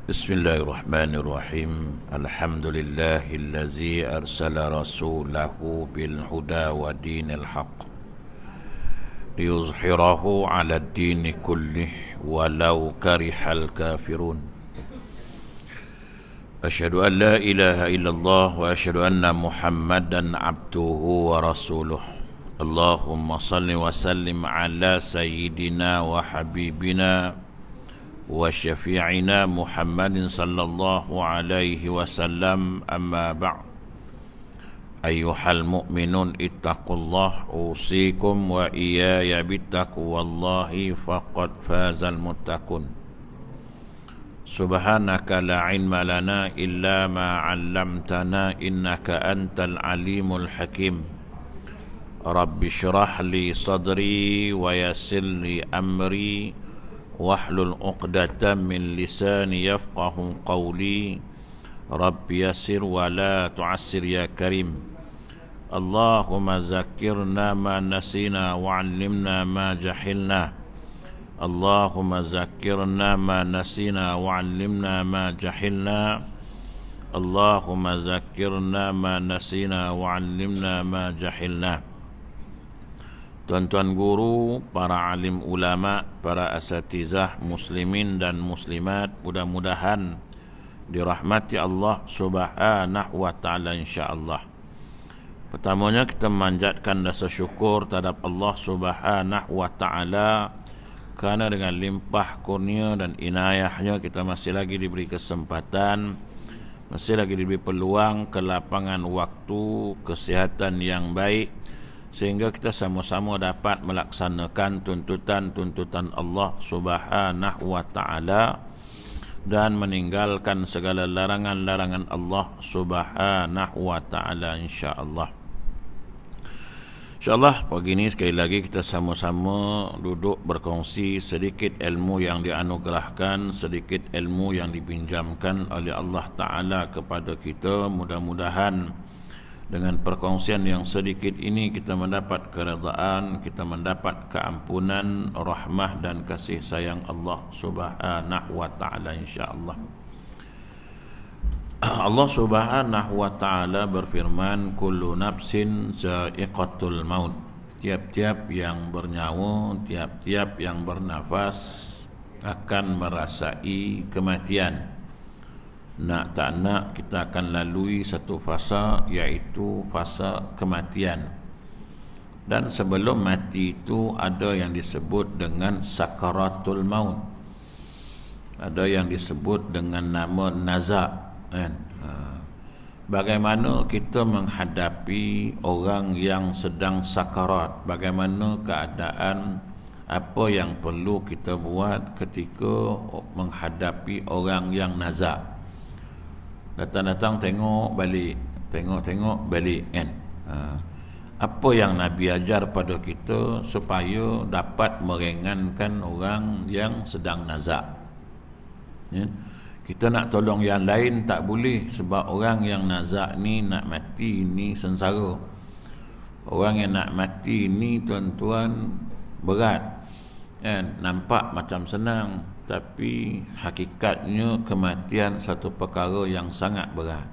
Bismillahirrahmanirrahim. Alhamdulillahillazi arsala rasulahu bil huda wa dinil haq liyuzhirahu 'ala ad-dini kullih walau karihal kafirun. Asyhadu an la ilaha illallah wa asyhadu anna Muhammadan abduhu wa rasuluh. Allahumma salli wa sallim ala sayyidina wa habibina wa syafi'ina Muhammadin sallallahu alaihi wasallam, amma ba'd. Ayyuhal mu'minun ittaqullah, usikum wa iyaya bittaqwallahi faqad fazal muttaqun. Subhanaka la ilma lana illa ma 'allamtana innaka antal alimul hakim. Rabbi shrah li sadri wa yassir li amri wahlul 'uqdatam min lisani yafqahu qawli. Rabbi yassir wa la tu'assir ya karim. Allahumma zakkirna ma nasina wa 'allimna ma jahilna. Allahumma zakkirna ma nasina wa 'allimna ma jahilna. Allahumma zakkirna ma nasina wa 'allimna ma jahilna. Tuan-tuan guru, para alim ulama, para asatizah muslimin dan muslimat, mudah-mudahan dirahmati Allah Subhanahu wa taala insyaallah. Pertamanya kita memanjatkan rasa syukur terhadap Allah Subhanahu wa taala kerana dengan limpah kurnia dan inayahnya kita masih lagi diberi kesempatan, masih lagi diberi peluang, kelapangan waktu, kesihatan yang baik, sehingga kita sama-sama dapat melaksanakan tuntutan-tuntutan Allah Subhanahu wa taala dan meninggalkan segala larangan-larangan Allah Subhanahu wa taala insya-Allah. InsyaAllah pagi ini sekali lagi kita sama-sama duduk berkongsi sedikit ilmu yang dianugerahkan, sedikit ilmu yang dipinjamkan oleh Allah Ta'ala kepada kita. Mudah-mudahan dengan perkongsian yang sedikit ini kita mendapat keredaan, kita mendapat keampunan, rahmah dan kasih sayang Allah Subhanahu wa Ta'ala insya-Allah. Allah Subhanahu wa taala berfirman, kullu nafsin za'iqatul maut. Tiap-tiap yang bernyawa, tiap-tiap yang bernafas akan merasai kematian. Nak tak nak kita akan lalui satu fasa, iaitu fasa kematian. Dan sebelum mati itu ada yang disebut dengan sakaratul maut. Ada yang disebut dengan nama nazak. Bagaimana kita menghadapi orang yang sedang sakarat, bagaimana keadaan, apa yang perlu kita buat ketika menghadapi orang yang nazak. Datang-datang tengok balik, tengok balik kan. Apa yang Nabi ajar pada kita supaya dapat meringankan orang yang sedang nazak ya? Kita nak tolong yang lain tak boleh, sebab orang yang nazak ni nak mati ni sengsara. Orang yang nak mati ni tuan-tuan berat kan? Nampak macam senang, tapi hakikatnya kematian satu perkara yang sangat berat.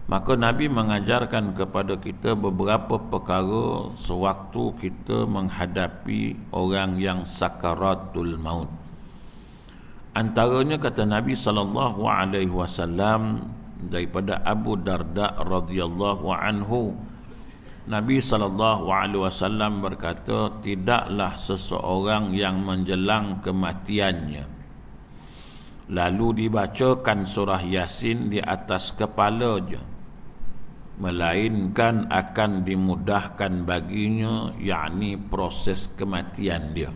Maka Nabi mengajarkan kepada kita beberapa perkara sewaktu kita menghadapi orang yang sakaratul maut. Antaranya kata Nabi sallallahu alaihi wasallam daripada Abu Darda radhiyallahu anhu, Nabi sallallahu alaihi wasallam berkata, tidaklah seseorang yang menjelang kematiannya lalu dibacakan surah Yasin di atas kepalanya, melainkan akan dimudahkan baginya, yakni proses kematian dia.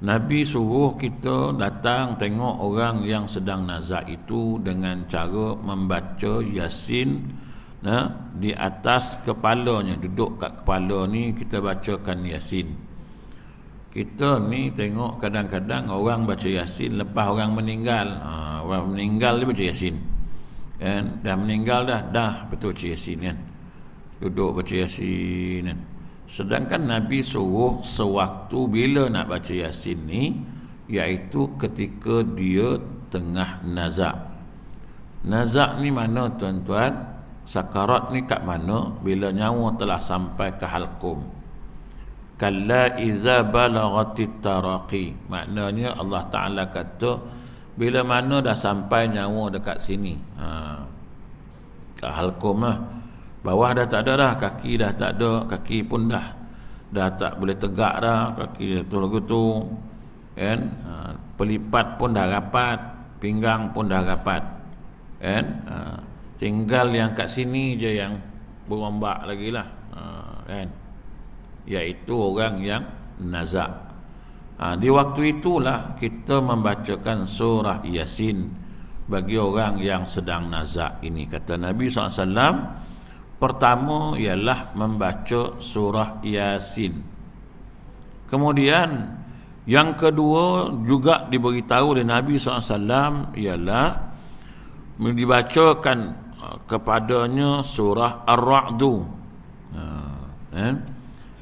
Nabi suruh kita datang tengok orang yang sedang nazak itu dengan cara membaca Yasin di atas kepalanya, duduk kat kepala ni kita bacakan Yasin. Kita ni tengok kadang-kadang orang baca Yasin lepas orang meninggal. Orang meninggal dia baca Yasin kan? Dah meninggal dah betul baca Yasin kan, duduk baca Yasin kan. Sedangkan Nabi suruh sewaktu bila nak baca Yasin ni, iaitu ketika dia tengah nazak. Nazak ni mana tuan-tuan? Sakarat ni kat mana? Bila nyawa telah sampai ke halqum. Kalla iza balaghatit taraqi. Maknanya Allah Ta'ala kata, bila mana dah sampai nyawa dekat sini, kat halqum lah, bawah dah tak ada dah, kaki dah tak ada, kaki pun dah tak boleh tegak dah, kaki tu lagu tu kan, pelipat pun dah rapat, pinggang pun dah rapat kan, tinggal yang kat sini je yang berombak lagi lah, kan, iaitu orang yang nazak. Di waktu itulah kita membacakan surah Yasin bagi orang yang sedang nazak ini. Kata Nabi SAW, pertama ialah membaca surah Yasin. Kemudian yang kedua juga diberitahu oleh Nabi SAW ialah dibacakan kepadanya surah Ar-Ra'du.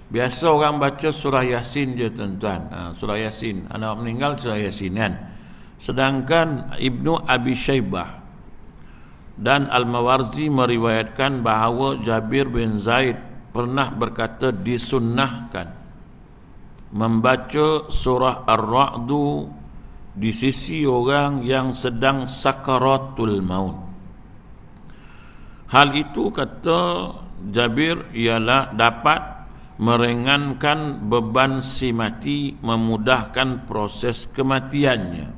Biasa orang baca surah Yasin je tuan-tuan, surah Yasin, anak meninggal surah Yasin kan. Sedangkan Ibnu Abi Syaibah dan Al-Mawarzi meriwayatkan bahawa Jabir bin Zaid pernah berkata disunnahkan membaca surah Ar-Ra'du di sisi orang yang sedang sakaratul maut. Hal itu, kata Jabir, ialah dapat meringankan beban si mati, memudahkan proses kematiannya.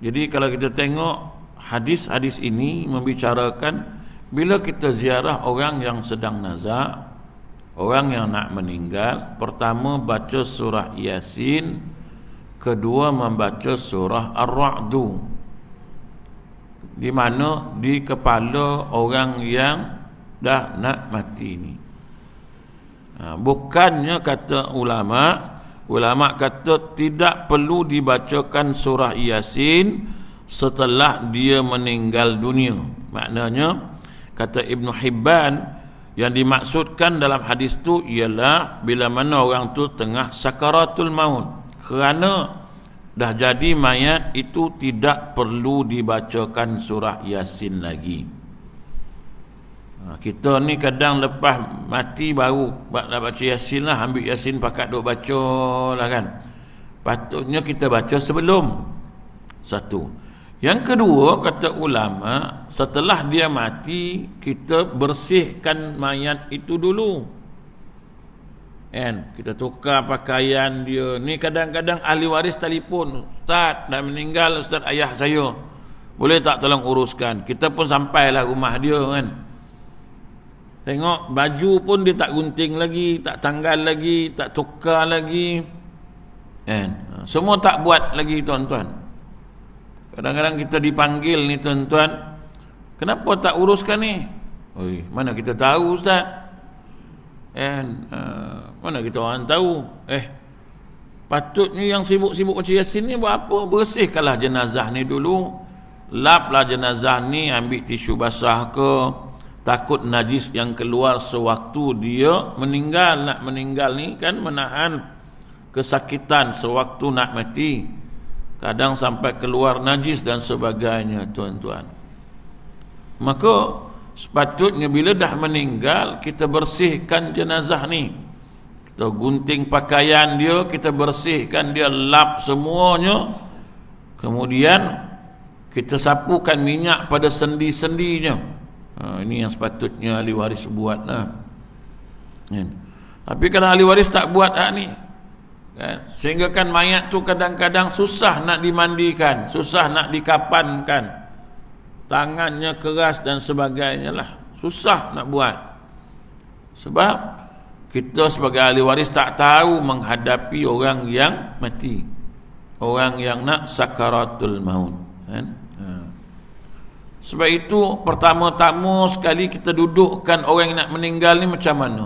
Jadi kalau kita tengok hadis-hadis ini membicarakan bila kita ziarah orang yang sedang nazak, orang yang nak meninggal, pertama baca surah Yasin, kedua membaca surah Ar-Ra'du, di mana di kepala orang yang dah nak mati ini. Bukannya kata ulama kata tidak perlu dibacakan surah Yasin setelah dia meninggal dunia. Maknanya kata Ibn Hibban, yang dimaksudkan dalam hadis tu ialah bila mana orang tu tengah sakaratul maut, kerana dah jadi mayat itu tidak perlu dibacakan surah Yasin lagi. Kita ni kadang lepas mati baru nak baca Yasin lah, ambil Yasin pakat duk baca lah kan. Patutnya kita baca sebelum. Satu. Yang kedua, kata ulama, setelah dia mati kita bersihkan mayat itu dulu kan, kita tukar pakaian dia. Ni kadang-kadang ahli waris telefon, Ustaz dah meninggal, Ustaz ayah saya, boleh tak tolong uruskan? Kita pun sampailah rumah dia kan, tengok baju pun dia tak gunting lagi, tak tanggal lagi, tak tukar lagi kan, semua tak buat lagi tuan-tuan. Kadang-kadang kita dipanggil ni tuan-tuan, kenapa tak uruskan ni? Oi, mana kita tahu Ustaz kan, mana kita orang tahu. Patutnya yang sibuk-sibuk baca Yasin ni buat apa? Bersihkanlah jenazah ni dulu, laplah jenazah ni, ambil tisu basah ke, takut najis yang keluar sewaktu dia meninggal. Nak meninggal ni kan menahan kesakitan sewaktu nak mati, kadang sampai keluar najis dan sebagainya tuan-tuan. Maka sepatutnya bila dah meninggal kita bersihkan jenazah ni, kita gunting pakaian dia, kita bersihkan dia, lap semuanya, kemudian kita sapukan minyak pada sendi-sendinya. Ini yang sepatutnya ahli waris buat lah. Tapi kalau ahli waris tak buat ni kan, sehingga kan mayat tu kadang-kadang susah nak dimandikan, susah nak dikapankan, tangannya keras dan sebagainya lah, susah nak buat. Sebab kita sebagai ahli waris tak tahu menghadapi orang yang mati, orang yang nak sakaratul maut kan? Sebab itu pertama-tama sekali kita dudukkan orang yang nak meninggal ni macam mana?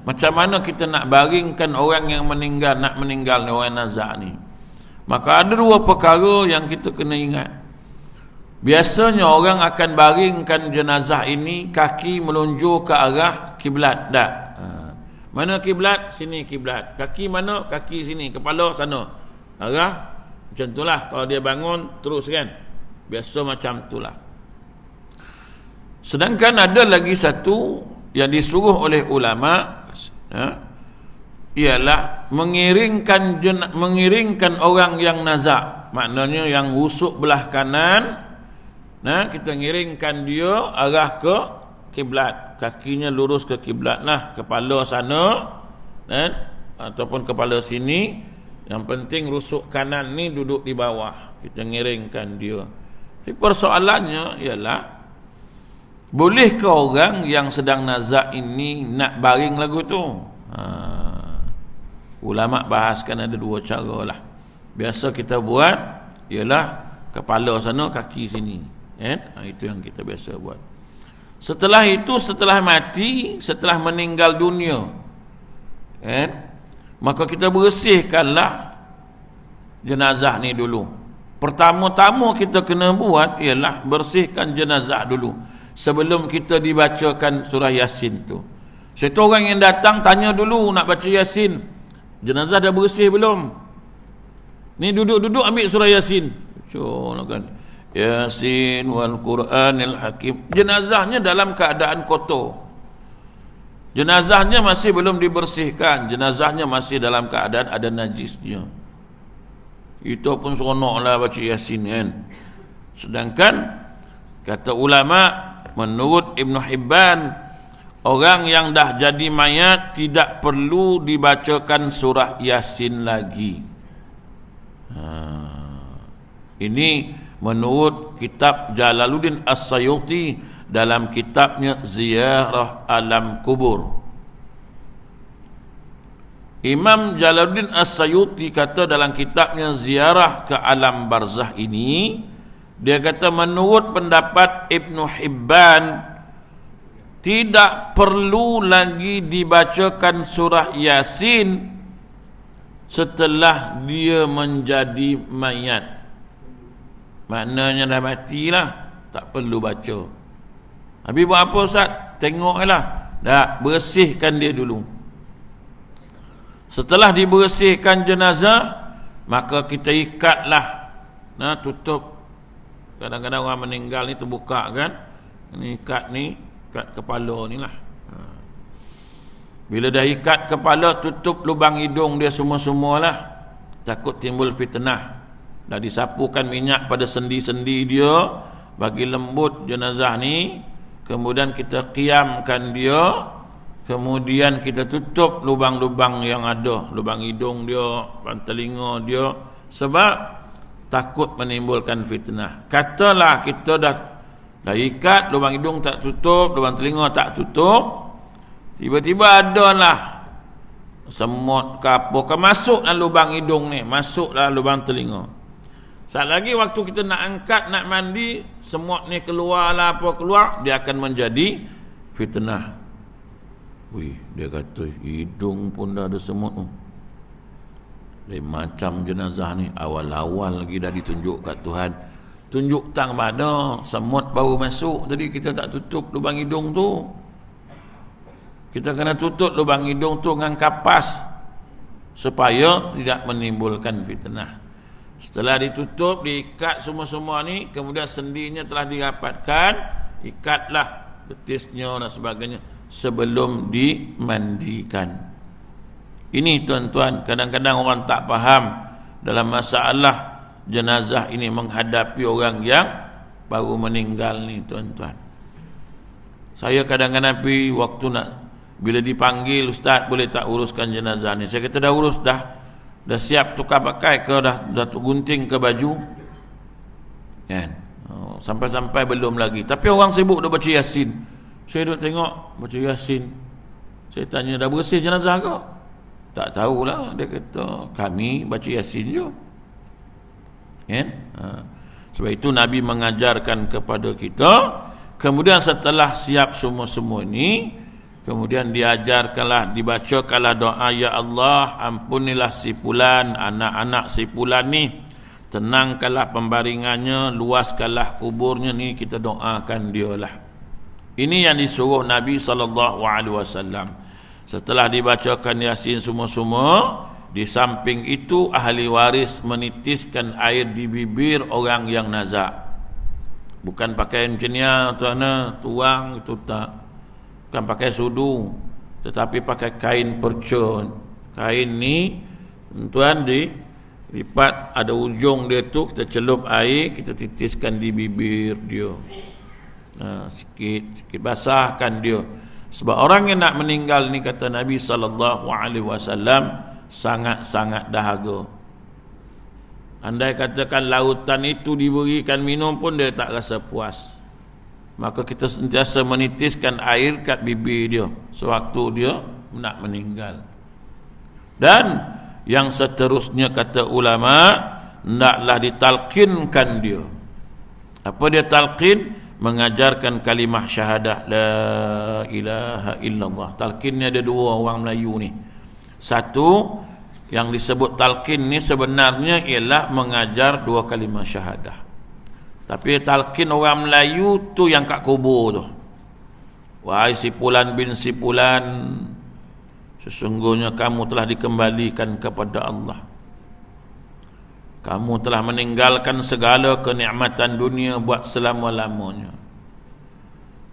Macam mana kita nak baringkan orang yang meninggal, nak meninggal ni, orang nazak ni? Maka ada dua perkara yang kita kena ingat. Biasanya orang akan baringkan jenazah ini kaki melunjuk ke arah kiblat, tak? Mana kiblat? Sini kiblat. Kaki mana? Kaki sini. Kepala sana. Arah macam itulah. Kalau dia bangun terus kan. Biasa macam itulah. Sedangkan ada lagi satu yang disuruh oleh ulama, ialah mengiringkan orang yang nazak. Maknanya yang rusuk belah kanan, kita ngiringkan dia arah ke kiblat. Kakinya lurus ke kiblat, kepala sana ataupun kepala sini. Yang penting rusuk kanan ni duduk di bawah. Kita ngiringkan dia. Tapi persoalannya ialah, bolehkah orang yang sedang nazak ini nak baring lagu tu? Ulama bahaskan ada dua cara lah. Biasa kita buat ialah kepala sana, kaki sini. Itu yang kita biasa buat. Setelah itu, setelah mati, setelah meninggal dunia, maka kita bersihkanlah jenazah ni dulu. Pertama-tama kita kena buat ialah bersihkan jenazah dulu sebelum kita dibacakan surah Yasin tu. Satu orang yang datang tanya dulu nak baca Yasin, jenazah dah bersih belum? Ni duduk-duduk ambil surah Yasin. Kan? Yasin wal Quranil Hakim. Jenazahnya dalam keadaan kotor. Jenazahnya masih belum dibersihkan. Jenazahnya masih dalam keadaan ada najisnya. Itu pun seronoklah baca Yasin kan. Sedangkan kata ulama, menurut Ibn Hibban, orang yang dah jadi mayat tidak perlu dibacakan surah Yasin lagi. Ini menurut kitab Jalaluddin As-Sayuti dalam kitabnya Ziarah Alam Kubur. Imam Jalaluddin As-Sayuti kata dalam kitabnya Ziarah ke Alam Barzah ini, dia kata menurut pendapat Ibn Hibban, tidak perlu lagi dibacakan surah Yasin setelah dia menjadi mayat. Maknanya dah matilah, tak perlu baca. Habis buat apa Ustaz? Tengoklah. Dah, bersihkan dia dulu. Setelah dibersihkan jenazah, maka kita ikatlah. Tutup. Kadang-kadang orang meninggal ni terbuka kan. Ini ikat kepala ni lah. Bila dah ikat kepala, tutup lubang hidung dia semua-semualah. Takut timbul fitnah. Dah disapukan minyak pada sendi-sendi dia, bagi lembut jenazah ni. Kemudian kita qiyamkan dia. Kemudian kita tutup lubang-lubang yang ada, lubang hidung dia, telinga dia, sebab takut menimbulkan fitnah. Katalah kita dah ikat, lubang hidung tak tutup, lubang telinga tak tutup, tiba-tiba adalah semut ke apa ke masuklah lubang hidung ni, masuklah lubang telinga. Saat lagi waktu kita nak angkat, nak mandi, semut ni keluarlah apa keluar, dia akan menjadi fitnah. Dia kata hidung pun dah ada semut tu. Lain macam jenazah ni, awal-awal lagi dah ditunjuk kat Tuhan. Tunjuk tang mana semut baru masuk, tadi kita tak tutup lubang hidung tu. Kita kena tutup lubang hidung tu dengan kapas supaya tidak menimbulkan fitnah. Setelah ditutup, diikat semua-semua ni, kemudian sendinya telah dirapatkan, ikatlah betisnya dan sebagainya sebelum dimandikan. Ini tuan-tuan, kadang-kadang orang tak faham dalam masalah jenazah ini menghadapi orang yang baru meninggal ni tuan-tuan. Saya kadang-kadang pergi waktu nak, bila dipanggil, Ustaz boleh tak uruskan jenazah ni? Saya kata dah urus dah siap tukar pakai ke, dah gunting ke baju kan? Sampai-sampai belum lagi, tapi orang sibuk dah baca Yasin. Saya duduk tengok baca Yasin. Saya tanya, dah bersih jenazah ke? Tak tahulah. Dia kata, kami baca Yasin je kan? Sebab itu Nabi mengajarkan kepada kita. Kemudian setelah siap semua-semua ini, kemudian diajarkanlah, dibacakanlah doa, ya Allah ampunilah si fulan, anak-anak si fulan ni, tenangkanlah pembaringannya, luaskanlah kuburnya ni, kita doakan dia lah. Ini yang disuruh Nabi SAW. Setelah dibacakan Yasin semua-semua, di samping itu ahli waris menitiskan air di bibir orang yang nazak. Bukan pakai macam tuang itu tak. Bukan pakai sudu, tetapi pakai kain perca. Kain ni tuan lipat, ada ujung dia tu, kita celup air, kita titiskan di bibir dia. Sikit basahkan dia. Sebab orang yang nak meninggal ni, kata Nabi SAW, sangat-sangat dahaga. Andai katakan lautan itu diberikan minum pun dia tak rasa puas. Maka kita sentiasa menitiskan air kat bibir dia sewaktu dia nak meninggal. Dan yang seterusnya, kata ulama, hendaklah ditalqinkan dia. Apa dia talqin? Mengajarkan kalimah syahadah la ilaha illallah. Talqinnya ada dua orang Melayu ni. Satu yang disebut talqin ni sebenarnya ialah mengajar dua kalimah syahadah. Tapi talqin orang Melayu tu yang kat kubur tu. Wahai si Fulan bin si Fulan, sesungguhnya kamu telah dikembalikan kepada Allah. Kamu telah meninggalkan segala kenikmatan dunia buat selama-lamanya.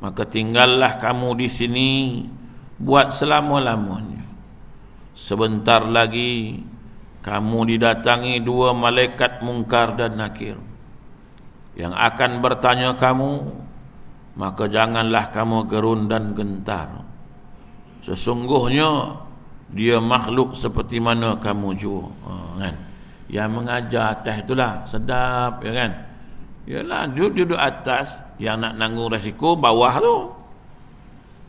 Maka tinggallah kamu di sini buat selama-lamanya. Sebentar lagi kamu didatangi dua malaikat Munkar dan Nakir yang akan bertanya kamu, maka janganlah kamu gerun dan gentar. Sesungguhnya dia makhluk seperti mana kamu jua. Kan? Yang mengajar atas itulah sedap, ya kan? Yalah, duduk atas, yang nak nanggung resiko bawah tu.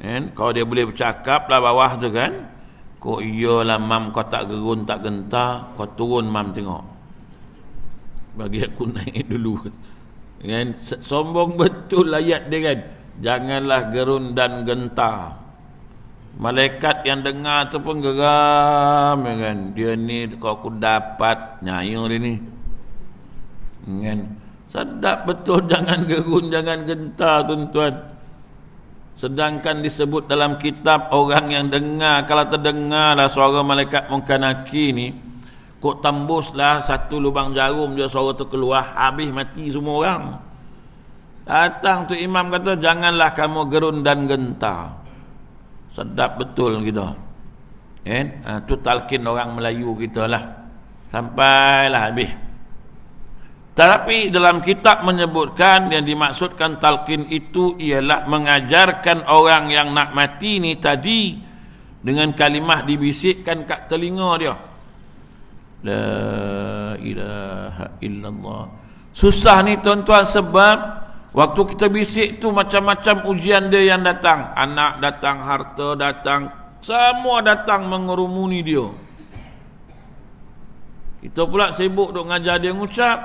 Kan? Kalau dia boleh bercakap lah bawah tu kan, kau iyalah mam, kau tak gerun tak gentar, kau turun mam tengok. Bagi aku naik dulu. Kan? Sombong betul ayat dia kan. Janganlah gerun dan gentar. Malaikat yang dengar tu pun geram, ya kan? Dia ni kalau aku dapat nyayo dia ni. Kan? Sedap betul, jangan gerun, jangan gentar tuan-tuan. Sedangkan disebut dalam kitab, orang yang dengar, kalau terdengarlah suara malaikat Munkar Nakir ni, kok tembuslah satu lubang jarum dia, suara tu keluar, habis mati semua orang. Datang tu imam kata, janganlah kamu gerun dan gentar. Sedap betul kita. Tu talqin orang Melayu kita lah. Sampailah habis. Tapi dalam kitab menyebutkan yang dimaksudkan talqin itu ialah mengajarkan orang yang nak mati ni tadi dengan kalimah dibisikkan kat telinga dia. La ilaha illallah. Susah ni tuan-tuan sebab waktu kita bisik tu macam-macam ujian dia yang datang. Anak datang, harta datang, semua datang mengerumuni dia. Kita pula sibuk duk ngajar dia ngucap,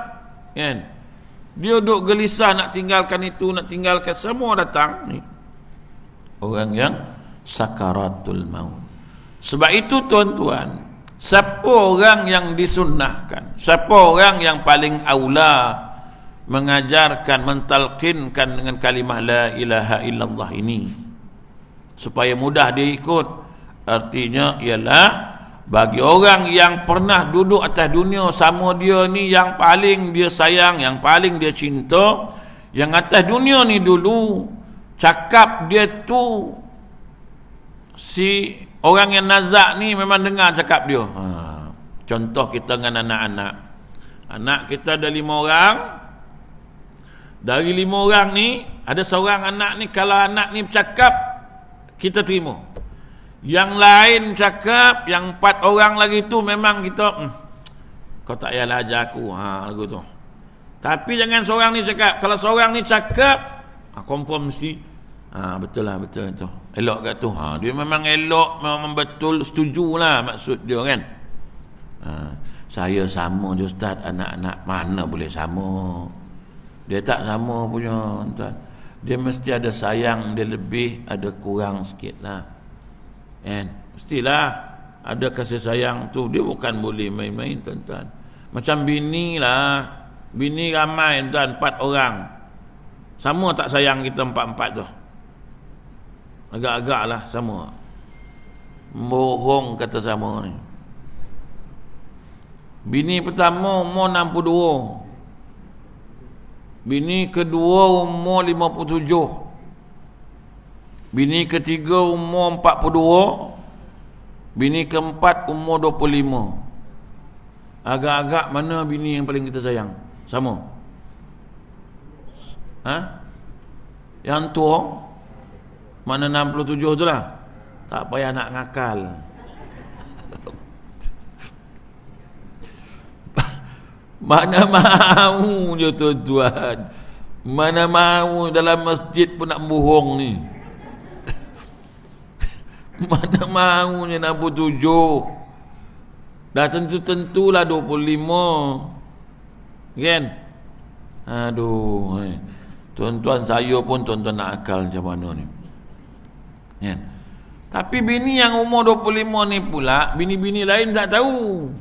kan? Dia duk gelisah nak tinggalkan itu, nak tinggalkan, semua datang ni. Orang yang sakaratul maut. Sebab itu tuan-tuan, siapa orang yang disunnahkan, siapa orang yang paling aula mengajarkan, mentalqinkan dengan kalimah la ilaha illallah ini supaya mudah dia ikut. Artinya ialah bagi orang yang pernah duduk atas dunia sama dia ni, yang paling dia sayang, yang paling dia cinta, yang atas dunia ni dulu cakap dia tu, si orang yang nazak ni memang dengar cakap dia. Contoh kita dengan anak-anak. Anak kita ada 5 orang. Dari 5 orang ni, ada seorang anak ni, kalau anak ni bercakap, kita terima. Yang lain cakap, yang 4 orang lagi tu memang kita, kau tak payahlah ajar aku, lagu tu. Tapi jangan seorang ni cakap. Kalau seorang ni cakap, confirm mesti, betul lah, betul tu. Elok kat tu. Dia memang elok, memang betul, setujulah maksud dia kan. Saya sama je Ustaz, anak-anak mana boleh sama. Dia tak sama punya tuan. Dia mesti ada sayang, dia lebih, ada kurang sikit lah. Mestilah ada kasih sayang tu. Dia bukan boleh main-main tuan-tuan. Macam bini lah. Bini ramai tuan, 4 orang. Sama tak sayang kita 4-4 tu? Agak-agak lah sama. Bohong kata sama ni. Bini pertama umur 62. Bini kedua umur 57. Bini ketiga umur 42. Bini keempat umur 25. Agak-agak mana bini yang paling kita sayang? Sama? Yang tua? Mana 67 tu lah? Tak payah nak ngakal. Mana mahu je tuan-tuan. Mana mahu dalam masjid pun nak bohong ni. Mana mahu je 67. Dah tentu-tentulah 25. Kan? Aduh. Tuan-tuan saya pun tuan-tuan nak akal macam mana ni. Kan? Tapi bini yang umur 25 ni pula, bini-bini lain tak tahu.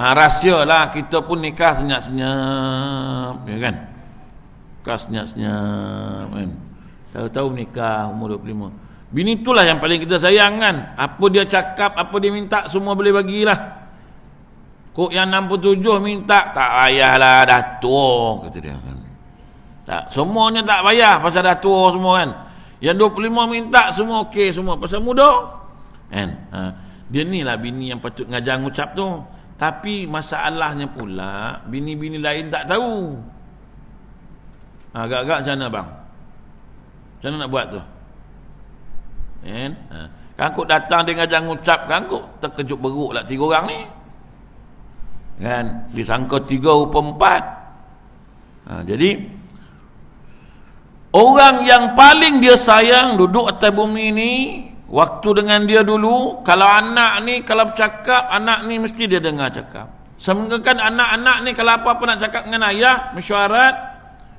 Rahsia lah, kita pun nikah senyap-senyap, ya kan? Nikah senyap-senyap, kan? Tahu-tahu nikah umur 25. Bini itulah yang paling kita sayang, kan? Apa dia cakap, apa dia minta, semua boleh bagilah. Kok yang 67 minta, tak payahlah, dah tua, kata dia, kan? Tak, semuanya tak payah, pasal dah tua semua, kan? Yang 25 minta, semua okey semua, pasal muda, kan? Dia ni lah bini yang patut ngajar ngucap tu. Tapi masalahnya pula bini-bini lain tak tahu. Agak-agak macam mana bang? Macam mana nak buat tu? Kan? Kangkuk datang dia ngajar ngucap, kangkuk terkejut beruk lah 3 orang ni. Kan? Disangka 3 rupa 4. Jadi orang yang paling dia sayang duduk atas bumi ni, waktu dengan dia dulu, kalau anak ni kalau bercakap, anak ni mesti dia dengar cakap. Semoga kan anak-anak ni kalau apa-apa nak cakap dengan ayah, mesyuarat,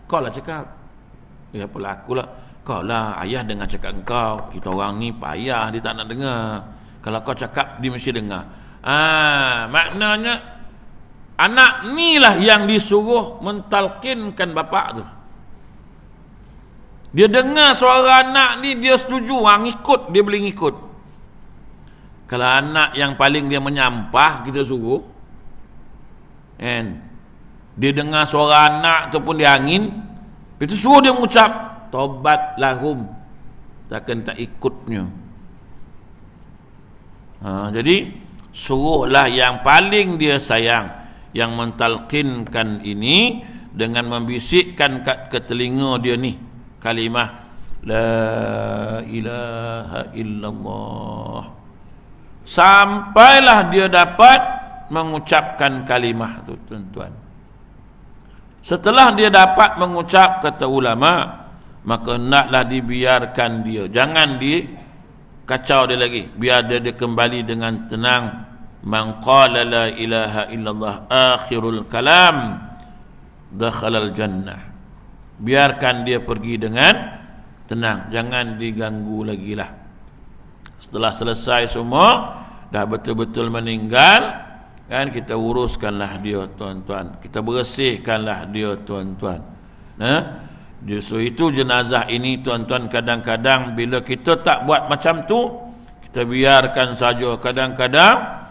kau lah cakap. Ya apalah akulah. Kau lah, ayah dengar cakap engkau. Kita orang ni payah, dia tak nak dengar. Kalau kau cakap, dia mesti dengar. Maknanya anak ni lah yang disuruh mentalkinkan bapak tu. Dia dengar suara anak ni, dia setuju, ngikut, dia boleh ngikut. Kalau anak yang paling dia menyampah, kita suruh, kan? Dia dengar suara anak ataupun dia angin, itu suruh dia mengucap, tobat lahum, takkan tak ikutnya. Jadi suruhlah yang paling dia sayang, yang mentalkinkan ini, dengan membisikkan ke telinga dia ni kalimah la ilaha illallah, sampailah dia dapat mengucapkan kalimah tu, tuan-tuan. Setelah dia dapat mengucap, kata ulama, maka naklah dibiarkan dia, jangan dikacau dia lagi, biar dia kembali dengan tenang. Man qala la ilaha illallah akhirul kalam dakhalal jannah. Biarkan dia pergi dengan tenang, jangan diganggu lagi lah. Setelah selesai semua, dah betul-betul meninggal, kan, kita uruskanlah dia, tuan-tuan. Kita bersihkanlah dia, tuan-tuan. Justru itu jenazah ini, tuan-tuan, kadang-kadang bila kita tak buat macam tu, kita biarkan saja. Kadang-kadang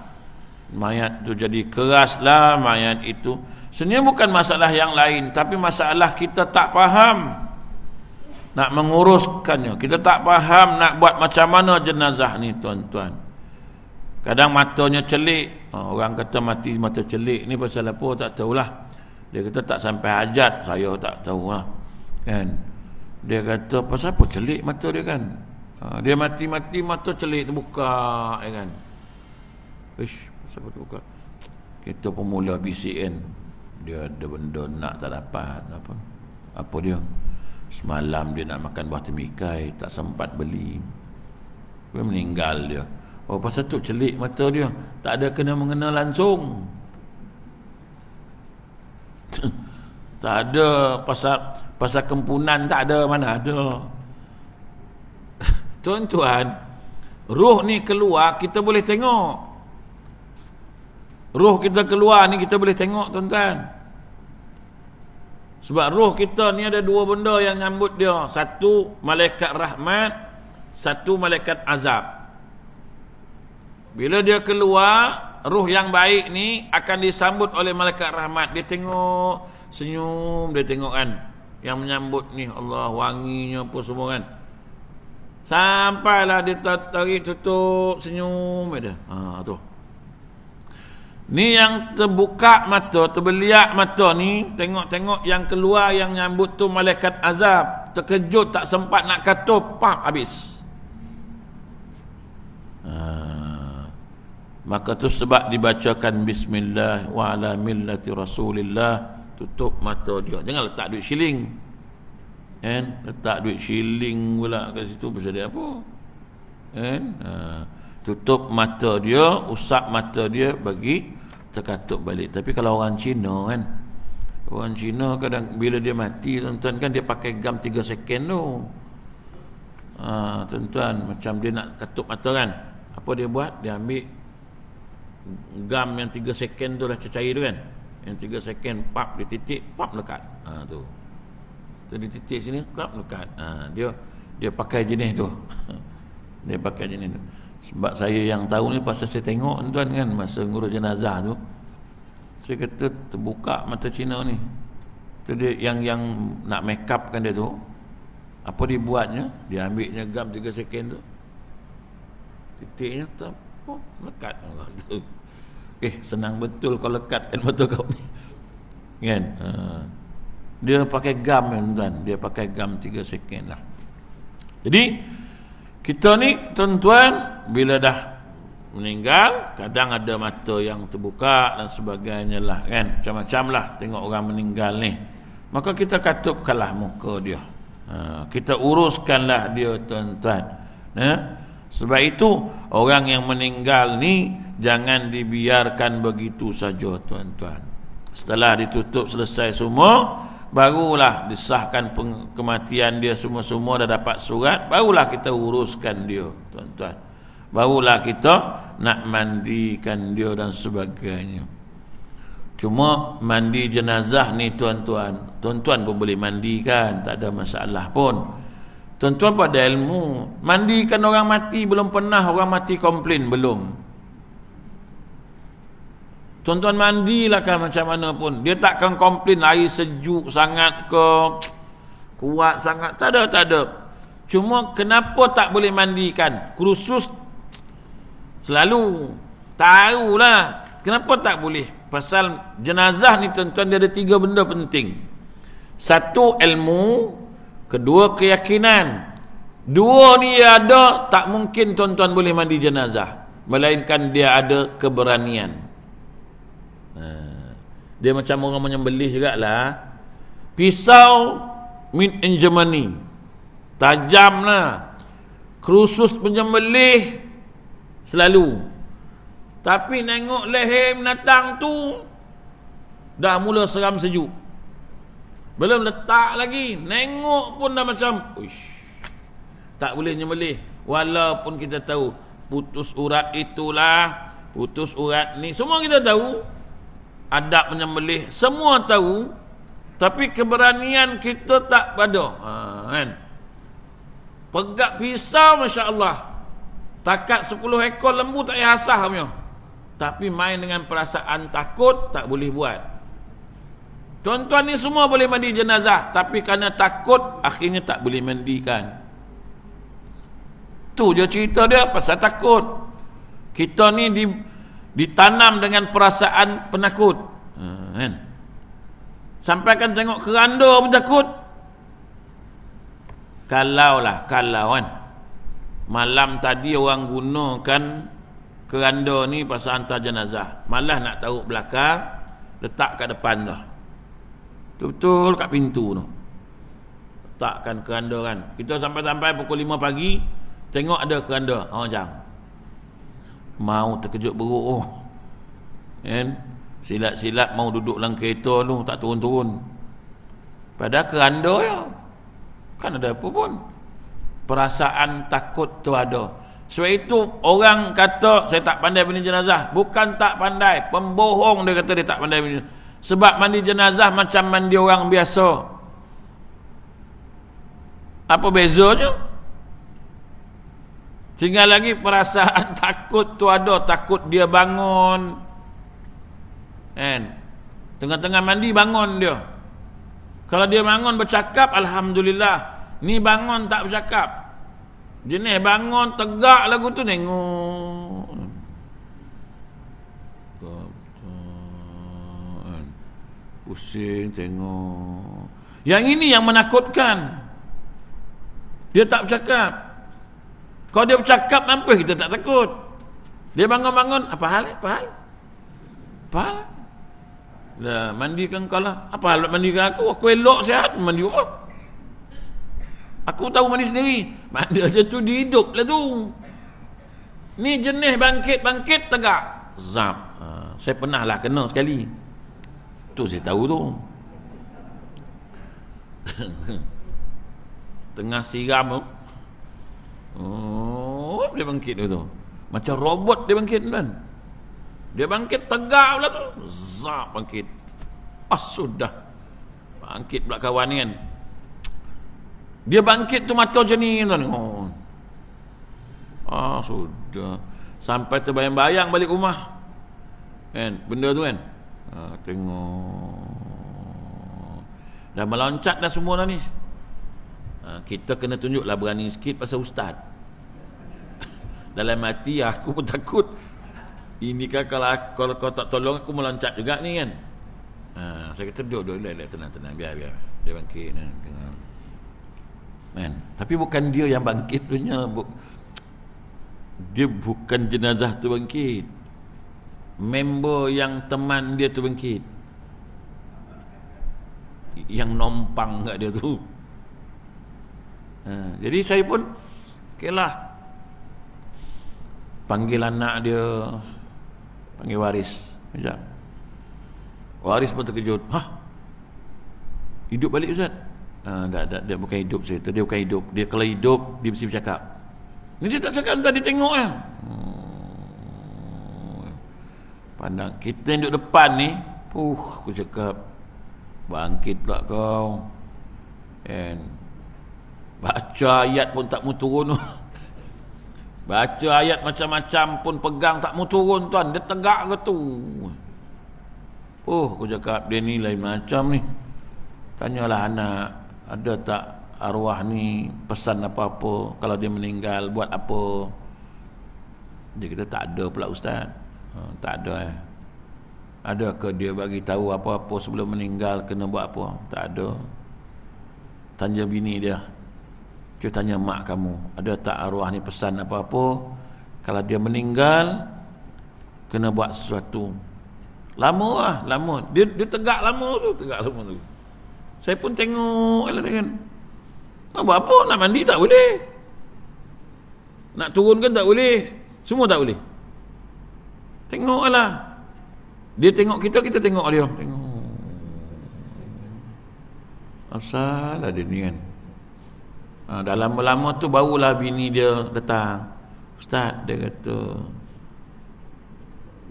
mayat tu jadi keraslah, mayat itu. Sebenarnya bukan masalah yang lain, tapi masalah kita tak faham nak menguruskannya. Kita tak faham nak buat macam mana jenazah ni, tuan-tuan. Kadang matanya celik. Orang kata mati mata celik ni pasal apa, tak tahulah. Dia kata tak sampai hajat, saya tak tahulah, kan. Dia kata pasal apa celik mata dia, kan. Dia mati-mati mata celik terbuka, kan. Pasal apa terbuka? Kita pemula BCN, dia ada benda nak tak dapat, apa dia, semalam dia nak makan buah temikai, tak sempat beli, dia meninggal dia. Pasal tu celik mata dia, tak ada kena-mengena langsung. Tak ada pasal kempunan, tak ada, mana ada. Tuan-tuan, roh ni keluar, kita boleh tengok. Roh kita keluar ni kita boleh tengok, tuan-tuan. Sebab roh kita ni ada 2 benda yang nyambut dia. Satu, malaikat rahmat. satu malaikat azab. Bila dia keluar, ruh yang baik ni akan disambut oleh malaikat rahmat. Dia tengok, senyum, dia tengok kan. Yang menyambut ni, Allah, wanginya apa semua kan. Sampailah dia tarik, tutup, senyum dia. Tu. Ni yang terbuka mata, terbeliak mata ni, tengok-tengok yang keluar, yang nyambut tu malaikat azab. Terkejut, tak sempat nak katup, habis. Maka tu sebab dibacakan bismillah wa ala millati rasulillah, tutup mata dia. Jangan letak duit shilling. Kan? Letak duit shilling pula kat situ pasal dia apa? Kan? Tutup mata dia, usap mata dia, bagi terkatup balik. Tapi kalau orang Cina kan, orang Cina kadang bila dia mati, tuan-tuan kan, dia pakai gam 3 second tu. Tuan-tuan, macam dia nak katup mata kan, apa dia buat? Dia ambil gam yang 3 second tu lah, cair tu kan, yang 3 second, pap, dia titik, pap, lekat. Tu dia titik sini, pap, lekat. Dia pakai jenis tu. Dia pakai jenis tu. Sebab saya yang tahu ni pasal saya tengok tuan kan, masa ngurus jenazah tu, saya kata terbuka mata Cina ni. Tu dia yang nak make up kan dia tu. Apa dia buatnya? Dia ambilnya gam 3 second tu, titiknya tak lekat. Senang betul kau lekatkan mata kau ni kan. Dia pakai gam tuan, dia pakai gam 3 second lah. Jadi kita ni tuan-tuan, bila dah meninggal, kadang ada mata yang terbuka dan sebagainya lah kan, macam-macam lah tengok orang meninggal ni. Maka kita katupkanlah muka dia, kita uruskanlah dia tuan-tuan. Sebab itu orang yang meninggal ni jangan dibiarkan begitu saja tuan-tuan. Setelah ditutup selesai semua, barulah disahkan kematian dia, semua-semua dah dapat surat, barulah kita uruskan dia tuan-tuan. Barulah kita nak mandikan dia dan sebagainya. Cuma mandi jenazah ni tuan-tuan, tuan-tuan pun boleh mandikan, tak ada masalah pun. Tuan-tuan pada ilmu, mandikan orang mati, belum pernah orang mati komplain, belum. Tuan-tuan mandilah kan macam mana pun, dia takkan komplain air sejuk sangat ke, kuat sangat, tak ada. Cuma kenapa tak boleh mandikan? Kursus selalu tahulah kenapa tak boleh. Pasal jenazah ni tuan-tuan, dia ada 3 benda penting. 1, ilmu. 2, keyakinan. 2 ni ada, tak mungkin tuan-tuan boleh mandi jenazah, melainkan dia ada keberanian. Dia macam orang menyembelih jugalah. Pisau made in Germany, tajam lah. Kursus penyembelih selalu. Tapi nengok leher binatang tu, dah mula seram sejuk. Belum letak lagi, nengok pun dah macam, tak boleh nyembelih. Walaupun kita tahu putus urat itulah, putus urat ni, semua kita tahu, adab menyembelih semua tahu, tapi keberanian kita tak ada. Kan? Pegak pisau, Masya Allah, takat 10 ekor lembu tak payah asah punya. Tapi main dengan perasaan takut, tak boleh buat. Tuan-tuan ni semua boleh mandi jenazah, tapi kerana takut, akhirnya tak boleh mandikan. Tu je cerita dia, pasal takut. Kita ni ditanam dengan perasaan penakut. Kan? Sampai kan tengok keranda pun takut. Kalau kan, malam tadi orang gunakan keranda ni pasal hantar jenazah, malah nak taruh belakang, letak kat depan dah, betul-betul kat pintu tu letakkan keranda kan. Kita sampai pukul 5 pagi, tengok ada keranda, macam mau terkejut beruk kan, silap-silap mau duduk dalam kereta tu, tak turun-turun, padahal keranda ya kan, ada apa pun, perasaan takut tu ada. Sebab itu orang kata saya tak pandai mandi jenazah, bukan tak pandai, pembohong dia kata dia tak pandai mandi. Sebab mandi jenazah macam mandi orang biasa. Apa bezanya? Tinggal lagi perasaan takut tu ada, takut dia bangun. Kan? Tengah-tengah mandi bangun dia. Kalau dia bangun bercakap, alhamdulillah. Ni bangun tak bercakap. Jenis bangun tegak lagu tu tengok. Pusing tengok. Yang ini yang menakutkan. Dia tak bercakap. Kalau dia bercakap, mampu kita tak takut. Dia bangun-bangun, apa hal? Apa hal? Apa hal? Dah mandikan kau lah. Apa hal mandikan aku? Aku elok sihat mandi apa? Aku tahu mandi sendiri. Mandi aja tu dihidup lah tu. Ni jenis bangkit tegak. Zap. Saya pernah lah kena sekali. Tu saya tahu tu. Tengah siram tu. Oh, dia bangkit tu. Macam robot dia bangkit kan. Dia bangkit tegak pula tu. Zap bangkit. Sudah. Bangkit pula kawan ni kan. Dia bangkit tu mata macam ni kan. Sudah. Sampai terbayang-bayang balik rumah. Kan, benda tu kan. Tengok. Dah meloncat dah semua dah ni. Kita kena tunjuklah berani sikit pasal ustaz. Dalam hati aku pun takut. Ini kan kalau kau tak tolong aku meloncat juga ni kan. Saya kata duduk tenang biar dia bangkit kan. Tapi bukan dia yang bangkit punya. Dia bukan jenazah tu bangkit. Member yang teman dia tu bangkit. Yang nompang kat dia tu. Jadi saya pun okeylah. Panggil anak dia, panggil Waris. Sekejap. Waris pun terkejut. Hidup balik Ustaz? Dia bukan hidup saya. Dia bukan hidup. Dia kalau hidup, dia mesti bercakap. Ni dia tak cakap, tadi tengok kan. Pandang kita yang duduk depan ni, aku cakap, bangkit pula kau. And baca ayat pun tak mau turun. Baca ayat macam-macam pun pegang tak mau turun tuan. Dia tegak ke tu. Aku cakap dia ni lain macam ni. Tanyalah anak, ada tak arwah ni pesan apa-apa kalau dia meninggal buat apa? Dia kata tak ada pula ustaz. Tak ada Adakah dia bagi tahu apa-apa sebelum meninggal kena buat apa? Tak ada. Tanya bini dia. Dia tanya mak kamu, ada tak arwah ni pesan apa-apa kalau dia meninggal kena buat sesuatu? Lama. Dia tegak lama tu. Saya pun tengok kan. Nak buat apa? Nak mandi tak boleh. Nak turunkan tak boleh. Semua tak boleh. Tengoklah. Dia tengok kita tengok dia. Tengok. Asal ada ni kan. Dah lama-lama tu barulah bini dia datang. Ustaz, dia kata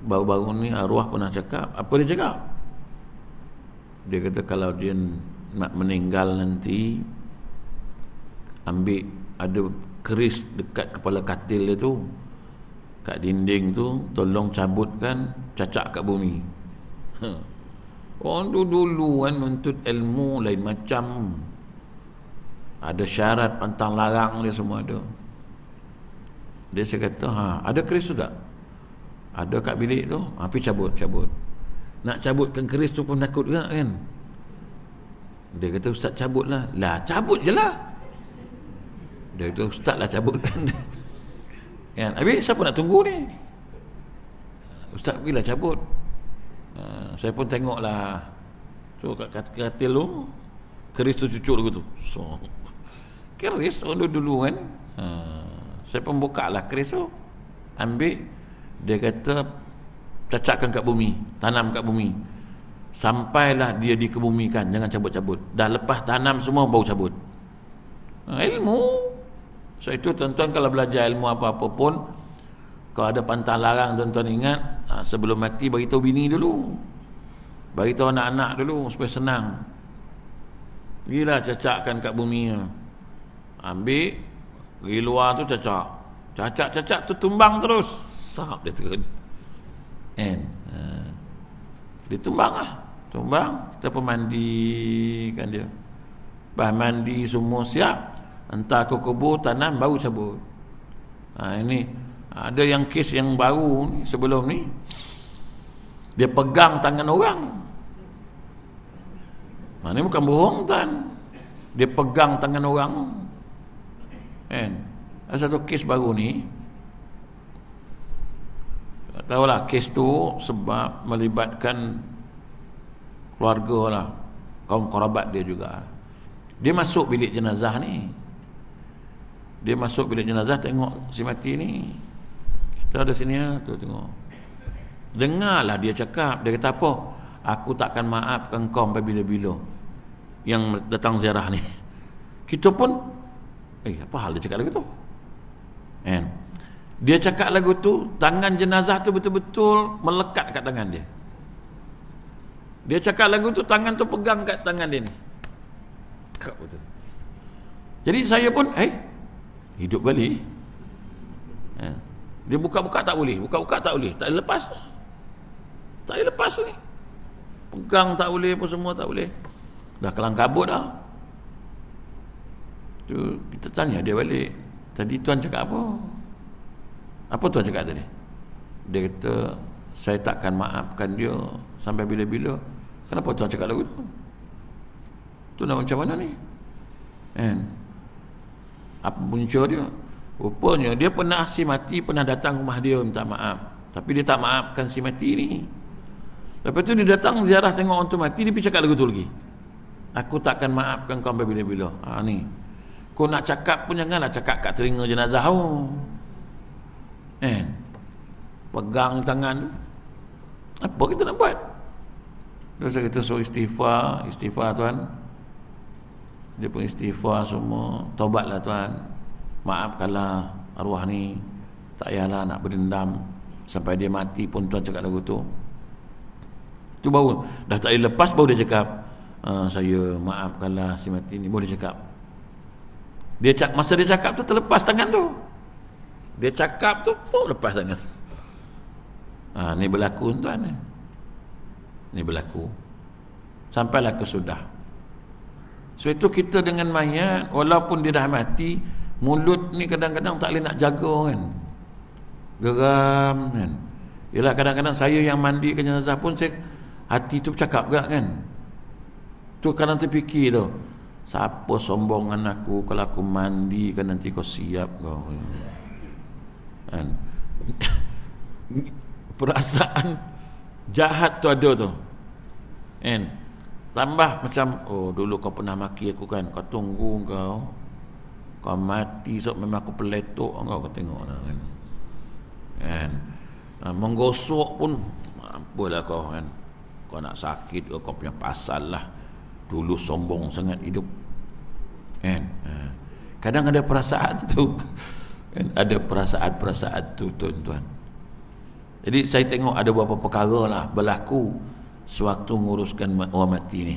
baru-baru ni arwah pernah cakap. Apa dia cakap? Dia kata kalau dia nak meninggal nanti, ambil ada keris dekat kepala katil dia tu, kat dinding tu, tolong cabutkan, cacak kat bumi. Orang tu dulu kan menuntut ilmu lain macam. Ada syarat, pantang larang dia semua ada. Dia saya kata, ada keris tu tak? Ada kat bilik tu. Pergi cabut. Nak cabutkan keris tu pun takut juga kan. Dia kata ustaz cabutlah. Lah cabut je lah. Dia kata ustaz lah cabutkan. Kan? Habis siapa nak tunggu ni? Ustaz pergilah cabut. Saya pun tengoklah. So kat katil tu, keris tu cucuk lagu tu. So keris dulu kan. Saya pun buka lah keris tu, ambil. Dia kata cacakkan kat bumi, tanam kat bumi, sampailah dia dikebumikan. Jangan cabut-cabut. Dah lepas tanam semua baru cabut. Ilmu. So itu tuan-tuan kalau belajar ilmu apa-apa pun, kalau ada pantang larang, tuan-tuan ingat, sebelum mati beritahu bini dulu, beritahu anak-anak dulu supaya senang. Gila cacakkan kat bumi. Ambil pergi luar tu cacak. Cacak tu tumbang terus. Sap dia turun. Dia tumbang lah. Tumbang, kita pun mandikan dia. Lepas mandi semua siap, entah ke kubur, tanam, baru cabut. Ini ada yang kes yang baru ni, sebelum ni dia pegang tangan orang. Ini bukan bohong tuan. Dia pegang tangan orang. Ada satu kes baru ni, tak tahulah kes tu sebab melibatkan keluarga lah, kaum kerabat dia juga. Dia masuk bilik jenazah ni. Dia masuk bilik jenazah, tengok si mati ni. Kita ada sini ya, tu tengok. Dengarlah dia cakap. Dia kata apa? Aku takkan maafkan kau sampai bila-bila yang datang ziarah ni. Kita pun apa hal dia cakap lagu tu? Dia cakap lagu tu, tangan jenazah tu betul-betul melekat kat tangan dia. Dia cakap lagu tu, tangan tu pegang kat tangan dia ni. Betul. Jadi saya pun hidup balik. Dia buka-buka tak boleh, buka-buka tak boleh, tak lepas. Tak lepas ni. Pegang tak boleh, apa semua tak boleh. Dah kelang kabut dah. Tu kita tanya dia balik. Tadi tuan cakap apa? Apa tuan cakap tadi? Dia kata, saya takkan maafkan dia sampai bila-bila. Kenapa tuan cakap lagu tu? Tu nak macam mana ni? Apa punca dia? Rupanya dia pernah, si mati pernah datang rumah dia minta maaf, tapi dia tak maafkan si mati ni. Lepas tu dia datang ziarah tengok orang tu mati, dia pergi cakap lagu tu lagi. Aku takkan maafkan kau sampai bila-bila. Ni kau nak cakap pun janganlah cakap kat telinga jenazah tu. Pegang tangan tu. Apa kita nak buat? Terus kita suruh istighfar tuan. Dia pun istighfar semua. Taubatlah tuan, maafkanlah arwah ni, tak payahlah nak berdendam sampai dia mati pun tuan cakap lagu tu. Tu baru dah tak boleh lepas, baru dia cakap, saya maafkanlah si mati ni. Baru dia cakap. Masa dia cakap tu terlepas tangan tu. Dia cakap tu pun lepas tangan. Ni berlaku tuan. Ni berlaku sampailah ke sudah. So itu kita dengan mayat, walaupun dia dah mati, mulut ni kadang-kadang tak boleh nak jaga kan. Geram kan. Yalah, kadang-kadang saya yang mandi ke jenazah pun, saya hati tu bercakap juga kan. Tu kadang terfikir tu, siapa sombongan aku, kalau aku mandi kan nanti kau siap kau kan. Perasaan jahat tu ada tu kan. Tambah macam, dulu kau pernah maki aku kan, kau tunggu kau mati memang aku peletuk kau tengok kan. Menggosok pun apalah kau kan. Kau nak sakit kau punya pasal lah, dulu sombong sangat hidup kan. Kadang ada perasaan tu kan, ada perasaan tu tuan-tuan. Jadi saya tengok ada beberapa perkara lah berlaku sewaktu nguruskan orang mati ni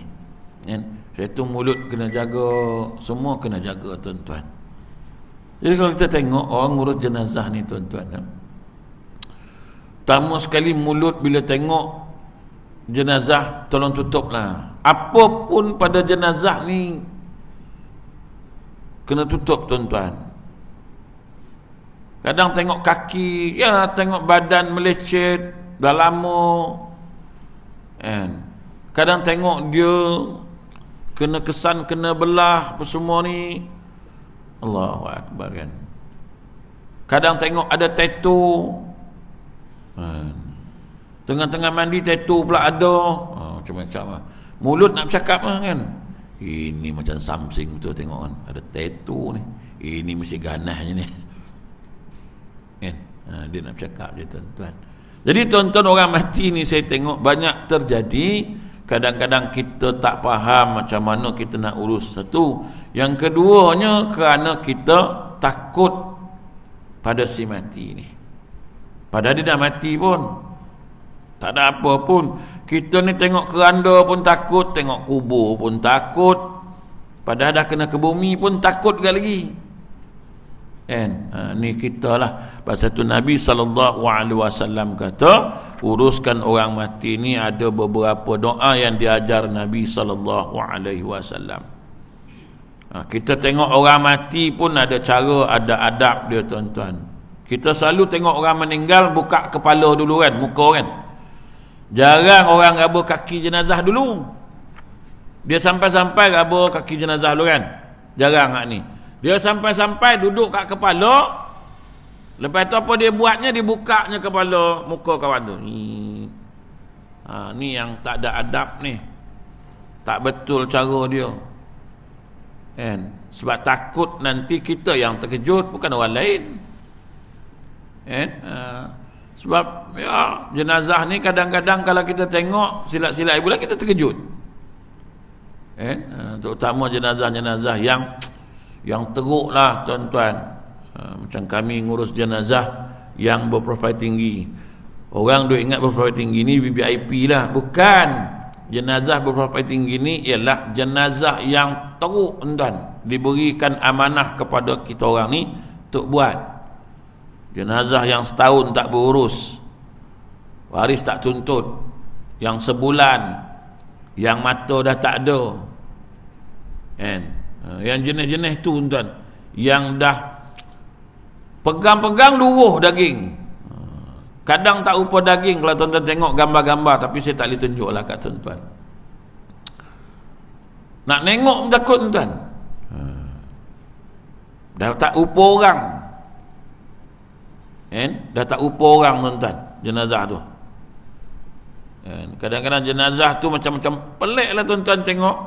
kan. Saya tu mulut kena jaga, semua kena jaga tuan-tuan. Jadi kalau kita tengok orang ngurus jenazah ni tuan-tuan kan, pertama sekali mulut bila tengok jenazah tolong tutup lah. Apapun pada jenazah ni kena tutup tuan-tuan. Kadang tengok kaki, tengok badan melecet dah lama kan. Kadang tengok dia kena kesan, kena belah apa semua ni, Allahu Akbar kan. Kadang tengok ada tattoo kan. Tengah-tengah mandi tattoo pula ada. Macam-macam lah. Mulut nak bercakap kan. Ini macam something betul, tengok kan. Ada tattoo ni. Ini mesti ganahnya ni. Kan? Dia nak bercakap je tuan-tuan. Jadi tuan-tuan, orang mati ni saya tengok banyak terjadi. Kadang-kadang kita tak faham macam mana kita nak urus. Satu. Yang keduanya kerana kita takut pada si mati ni. Padahal dia dah mati pun, tak ada apa pun. Kita ni tengok keranda pun takut, tengok kubur pun takut. Padahal dah kena ke bumi pun takut juga lagi Ni kita lah. Pasal tu Nabi SAW kata, uruskan orang mati ni ada beberapa doa yang diajar Nabi SAW. Kita tengok orang mati pun ada cara, ada adab dia tuan-tuan. Kita selalu tengok orang meninggal buka kepala dulu kan, muka kan. Jarang orang raba kaki jenazah dulu. Dia sampai-sampai raba kaki jenazah dulu kan. Jarang ni. Dia sampai-sampai duduk kat kepala. Lepas tu apa dia buatnya? Dia bukanya kepala muka kawan tu. Ni yang tak ada adab ni. Tak betul cara dia. Sebab takut nanti kita yang terkejut, bukan orang lain. Sebab jenazah ni kadang-kadang kalau kita tengok silat-silat bulan kita terkejut. Terutama jenazah-jenazah yang teruk lah tuan-tuan. Macam kami ngurus jenazah yang berprofil tinggi. Orang duk ingat berprofil tinggi ni VIP lah. Bukan. Jenazah berprofil tinggi ni ialah jenazah yang teruk tuan. Diberikan amanah kepada kita orang ni untuk buat. Jenazah yang setahun tak berurus, waris tak tuntut, yang sebulan, yang mata dah tak ada. Yang jenis-jenis tu tuan, yang dah pegang-pegang luruh daging. Kadang tak rupa daging kalau tuan-tuan tengok gambar-gambar, tapi saya tak boleh tunjuk lah kat tuan-tuan. Nak tengok pun takut tuan. Dah tak rupa orang. Dah tak rupa orang tuan-tuan, jenazah tu. Kadang-kadang jenazah tu macam-macam pelik lah tuan-tuan tengok.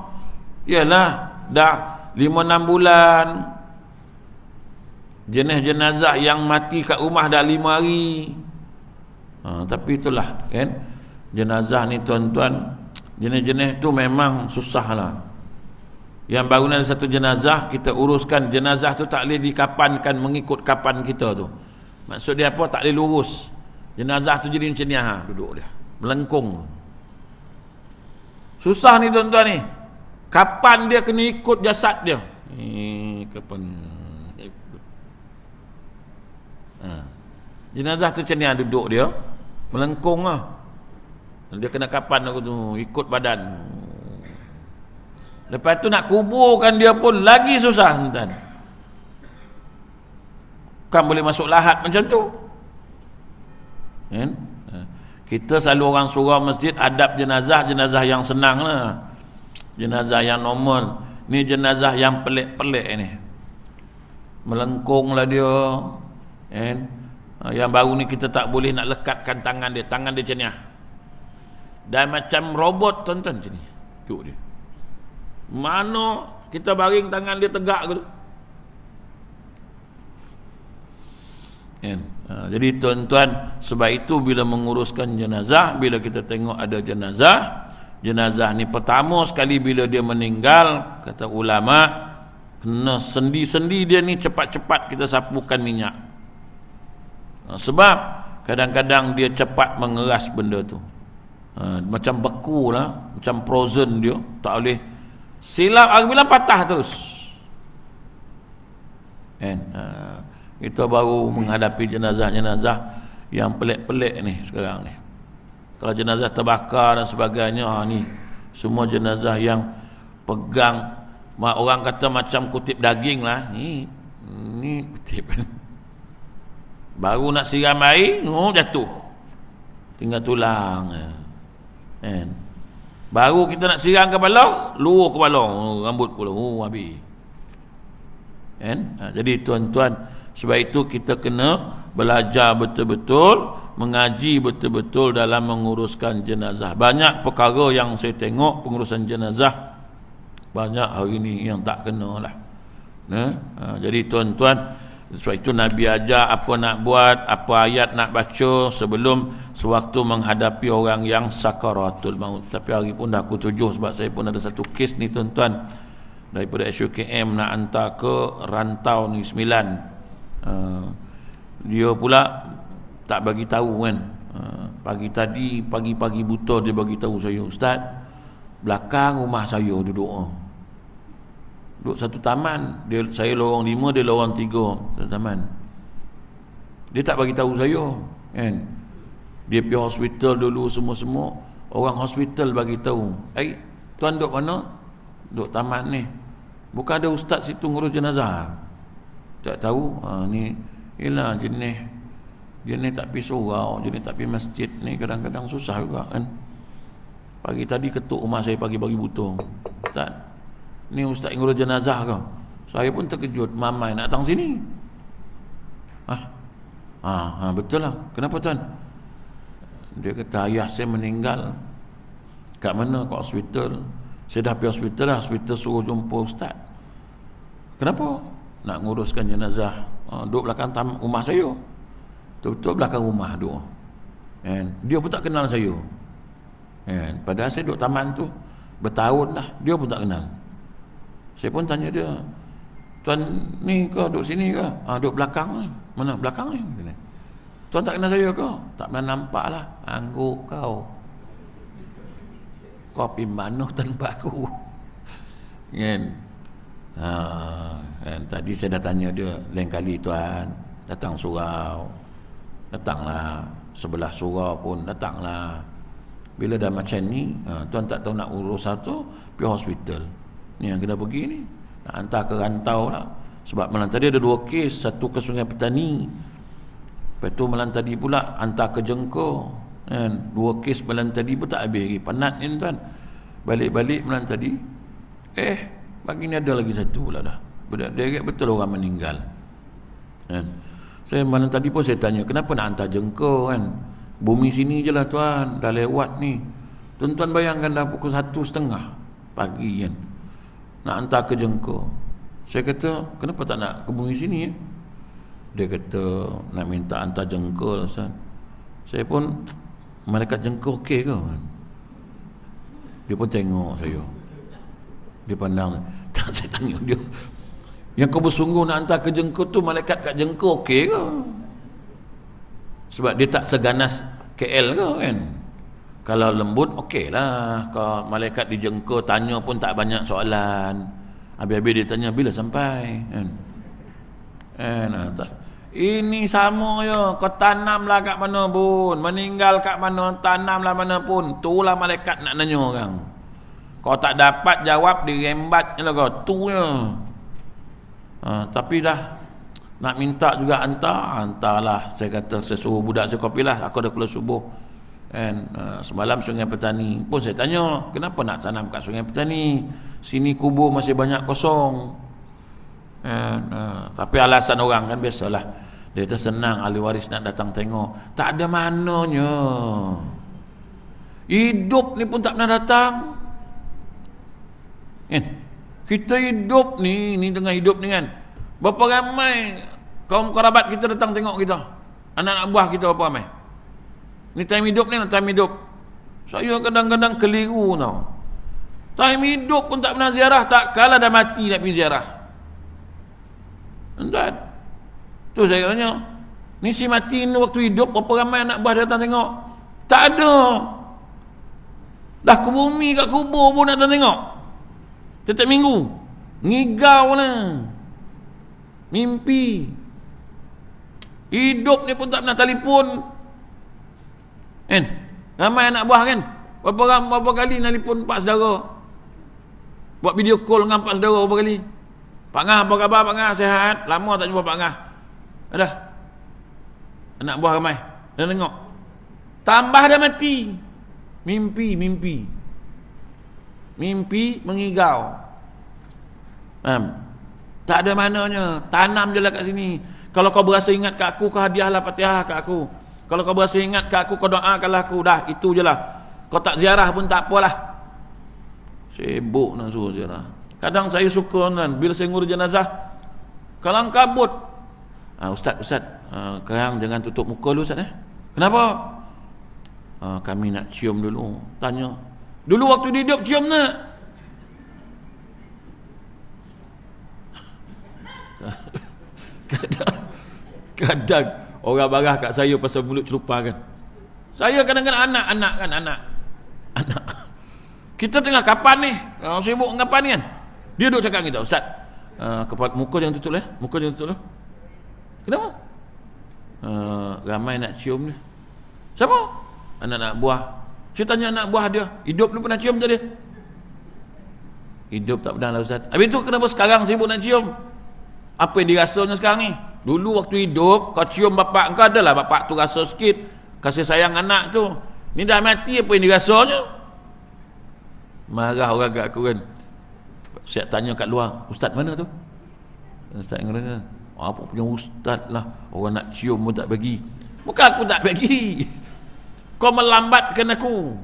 Yalah, dah 5-6 bulan. Jenis jenazah yang mati kat rumah dah 5 hari. Tapi itulah kan, jenazah ni tuan-tuan, jenis-jenis tu memang susah lah. Yang baru ada satu jenazah, kita uruskan jenazah tu tak boleh dikapankan mengikut kapan kita tu. Maksud dia apa? Tak boleh lurus. Jenazah tu jadi macam ni, duduk dia melengkung. Susah ni tuan-tuan ni. Kapan dia kena ikut jasad dia? Kapan? Jenazah tu macam ni duduk dia melengkung lah. Dia kena kapan aku tu, ikut badan. Lepas tu nak kuburkan dia pun lagi susah tuan. Kan boleh masuk lahat macam tu. Kita selalu orang surau masjid adab jenazah yang senang lah. Jenazah yang normal. Ni jenazah yang pelik-pelik ni. Melengkung lah dia. Yang baru ni kita tak boleh nak lekatkan tangan dia macam ni. Dan macam robot tuan-tuan macam ni. Duduk dia. Mana kita baring tangan dia tegak ke tu. Jadi tuan-tuan, sebab itu bila menguruskan jenazah, bila kita tengok ada jenazah ni pertama sekali bila dia meninggal, kata ulama, kena sendi-sendi dia ni cepat-cepat kita sapukan minyak. Sebab kadang-kadang dia cepat mengeras benda tu. Macam beku lah, macam frozen dia, tak boleh silap, bila patah terus. Kita baru menghadapi jenazah-jenazah yang pelik-pelik ni sekarang ni. Kalau jenazah terbakar dan sebagainya, ni semua jenazah yang pegang, orang kata macam kutip daging lah. Ni kutip. Baru nak siram air, jatuh, tinggal tulang. Baru kita nak siram kepala, luruh kepala, rambut pula, habis. Jadi tuan-tuan, sebab itu kita kena belajar betul-betul, mengaji betul-betul dalam menguruskan jenazah. Banyak perkara yang saya tengok pengurusan jenazah banyak hari ni yang tak kena lah. Jadi tuan-tuan, sebab itu Nabi ajar apa nak buat, apa ayat nak baca sebelum sewaktu menghadapi orang yang sakaratul maut. Tapi hari pun dah pukul 7, sebab saya pun ada satu kes ni tuan-tuan, daripada SUKM nak hantar ke Rantau ni 9. Dia pula tak bagi tahu kan. Pagi-pagi buta dia bagi tahu saya, Ustaz, belakang rumah saya duduk. Duduk satu taman, saya lorong 5, dia lorong 3 satu taman. Dia tak bagi tahu saya kan. Dia pergi hospital dulu semua-semua. Orang hospital bagi tahu, tuan duduk mana? Duduk taman ni. Bukan ada ustaz situ ngurus jenazah. Tak tahu ni ialah jenis tak pergi surau, jenis tak pergi masjid ni kadang-kadang susah juga kan. Pagi tadi ketuk rumah saya pagi bagi butong. Ustaz, ni ustaz ngurus jenazah kau. Saya pun terkejut, mamai nak datang sini. Betul lah. Kenapa tuan? Dia kata ayah saya meninggal. Kat mana? Kat hospital. Saya dah pergi hospital lah. Hospital suruh jumpa ustaz. Kenapa? Nak nguruskan jenazah. Duduk belakang rumah saya. Betul-betul belakang rumah duduk. Dia pun tak kenal saya. Padahal saya duduk taman tu bertahun dah. Dia pun tak kenal. Saya pun tanya dia, tuan ni ke duduk sini ke? Duduk belakang ni. Mana belakang ni? Tuan tak kenal saya ke? Tak pernah nampak lah. Angguk kau. Kau pergi mana tempat aku? Kan? Tadi saya dah tanya dia, lain kali tuan datang surau, datanglah. Sebelah surau pun datanglah. Bila dah macam ni, tuan tak tahu nak urus satu, pergi hospital. Ni yang kena pergi ni, nak hantar ke rantau lah. Sebab malam tadi ada 2 kes, satu ke Sungai Petani, lepas tu malam tadi pula hantar ke Jengkor. 2 kes malam tadi pun tak habis lagi. Penat ni tuan. Balik-balik malam tadi, pagi ni ada lagi satu pula dah. Dia betul orang meninggal. Saya malam tadi pun saya tanya, kenapa nak hantar Jengkor kan? Bumi sini je lah tuan, dah lewat ni. Tuan-tuan bayangkan dah pukul 1:30 pagi kan, nak hantar ke Jengkor. Saya kata, kenapa tak nak ke bumi sini ya? Dia kata, nak minta hantar Jengkor Ustaz. Saya pun, malaikat Jengkor okey ke? Dia pun tengok saya. Dia pandang. Saya tanya dia, yang kau bersungguh nak hantar ke Jengkor tu, malaikat kat Jengkor okey ke? Sebab dia tak seganas KL ke kan. Kalau lembut okey lah. Kalau malaikat di Jengkor tanya pun tak banyak soalan. Habis-habis dia tanya bila sampai kan. Ini sama je. Kau tanamlah kat mana pun, meninggal kat mana, tanamlah mana pun, itulah malaikat nak nanya orang. Kau tak dapat jawab, dirembat je lah kau. Tu je. Tapi dah nak minta juga hantarlah. Saya kata, saya suruh budak saya kopi lah. Aku dah keluar subuh. Semalam Sungai Petani pun saya tanya, kenapa nak tanam kat Sungai Petani? Sini kubur masih banyak kosong. Tapi alasan orang kan biasalah. Dia kata senang, ahli waris nak datang tengok. Tak ada mananya. Hidup ni pun tak pernah datang. Kita hidup ni tengah hidup ni kan, berapa ramai kaum kerabat kita datang tengok kita, anak-anak buah kita berapa ramai. Ni time hidup ni, time hidup. Saya kadang-kadang keliru tau. Time hidup pun tak pernah ziarah, tak kala dah mati nak pergi ziarah. Entah. Tu saya tanya, ni si mati ni waktu hidup berapa ramai anak buah datang tengok? Tak ada. Dah ke bumi kat kubur pun datang tengok. Setiap minggu ngigau lah, mimpi. Hidup ni pun tak pernah telefon kan. Ramai anak buah kan, berapa kali telefon pak saudara, buat video call dengan pak saudara berapa kali. Pak Ngah apa khabar? Pak Ngah sihat? Lama tak jumpa Pak Ngah. Ada anak buah ramai dan tengok, tambah dah mati. Mimpi mengigau. Tak ada mananya. Tanam je lah kat sini. Kalau kau berasa ingat kat aku, kau hadiahlah Fatihah kat aku. Kalau kau berasa ingat kat aku, kau doakanlah aku. Dah, itu je lah. Kau tak ziarah pun tak apalah. Sibuk nak suruh ziarah. Kadang saya suka kan, bila saya ngurus jenazah, kalang kabut. Ustaz, sekarang jangan tutup muka dulu Ustaz. Kenapa? Kami nak cium dulu. Tanya, dulu waktu dia hidup cium nak? Kadang orang marah kat saya pasal mulut celupa kan. Saya kadang-kadang anak kan, anak kita tengah kapan ni, sibuk dengan kapan ni kan. Dia duk cakap kita, Ustaz, kepala muka jangan tutup lah. Muka jangan tutup lah. Kenapa? Ramai nak cium ni. Siapa? Anak-anak buah. Saya tanya anak buah dia, hidup lu pernah cium tak dia? Hidup tak pernah lah Ustaz. Habis tu kenapa sekarang sibuk nak cium? Apa yang dirasanya sekarang ni? Dulu waktu hidup, kau cium bapak kau, adalah bapak tu rasa sikit kasih sayang anak tu. Ni dah mati, apa yang dirasanya? Marah orang kat aku kan. Saya tanya kat luar, Ustaz mana tu? Ustaz yang kata, apa punya ustaz lah, orang nak cium pun tak bagi. Bukan aku tak bagi, kau melambatkan aku.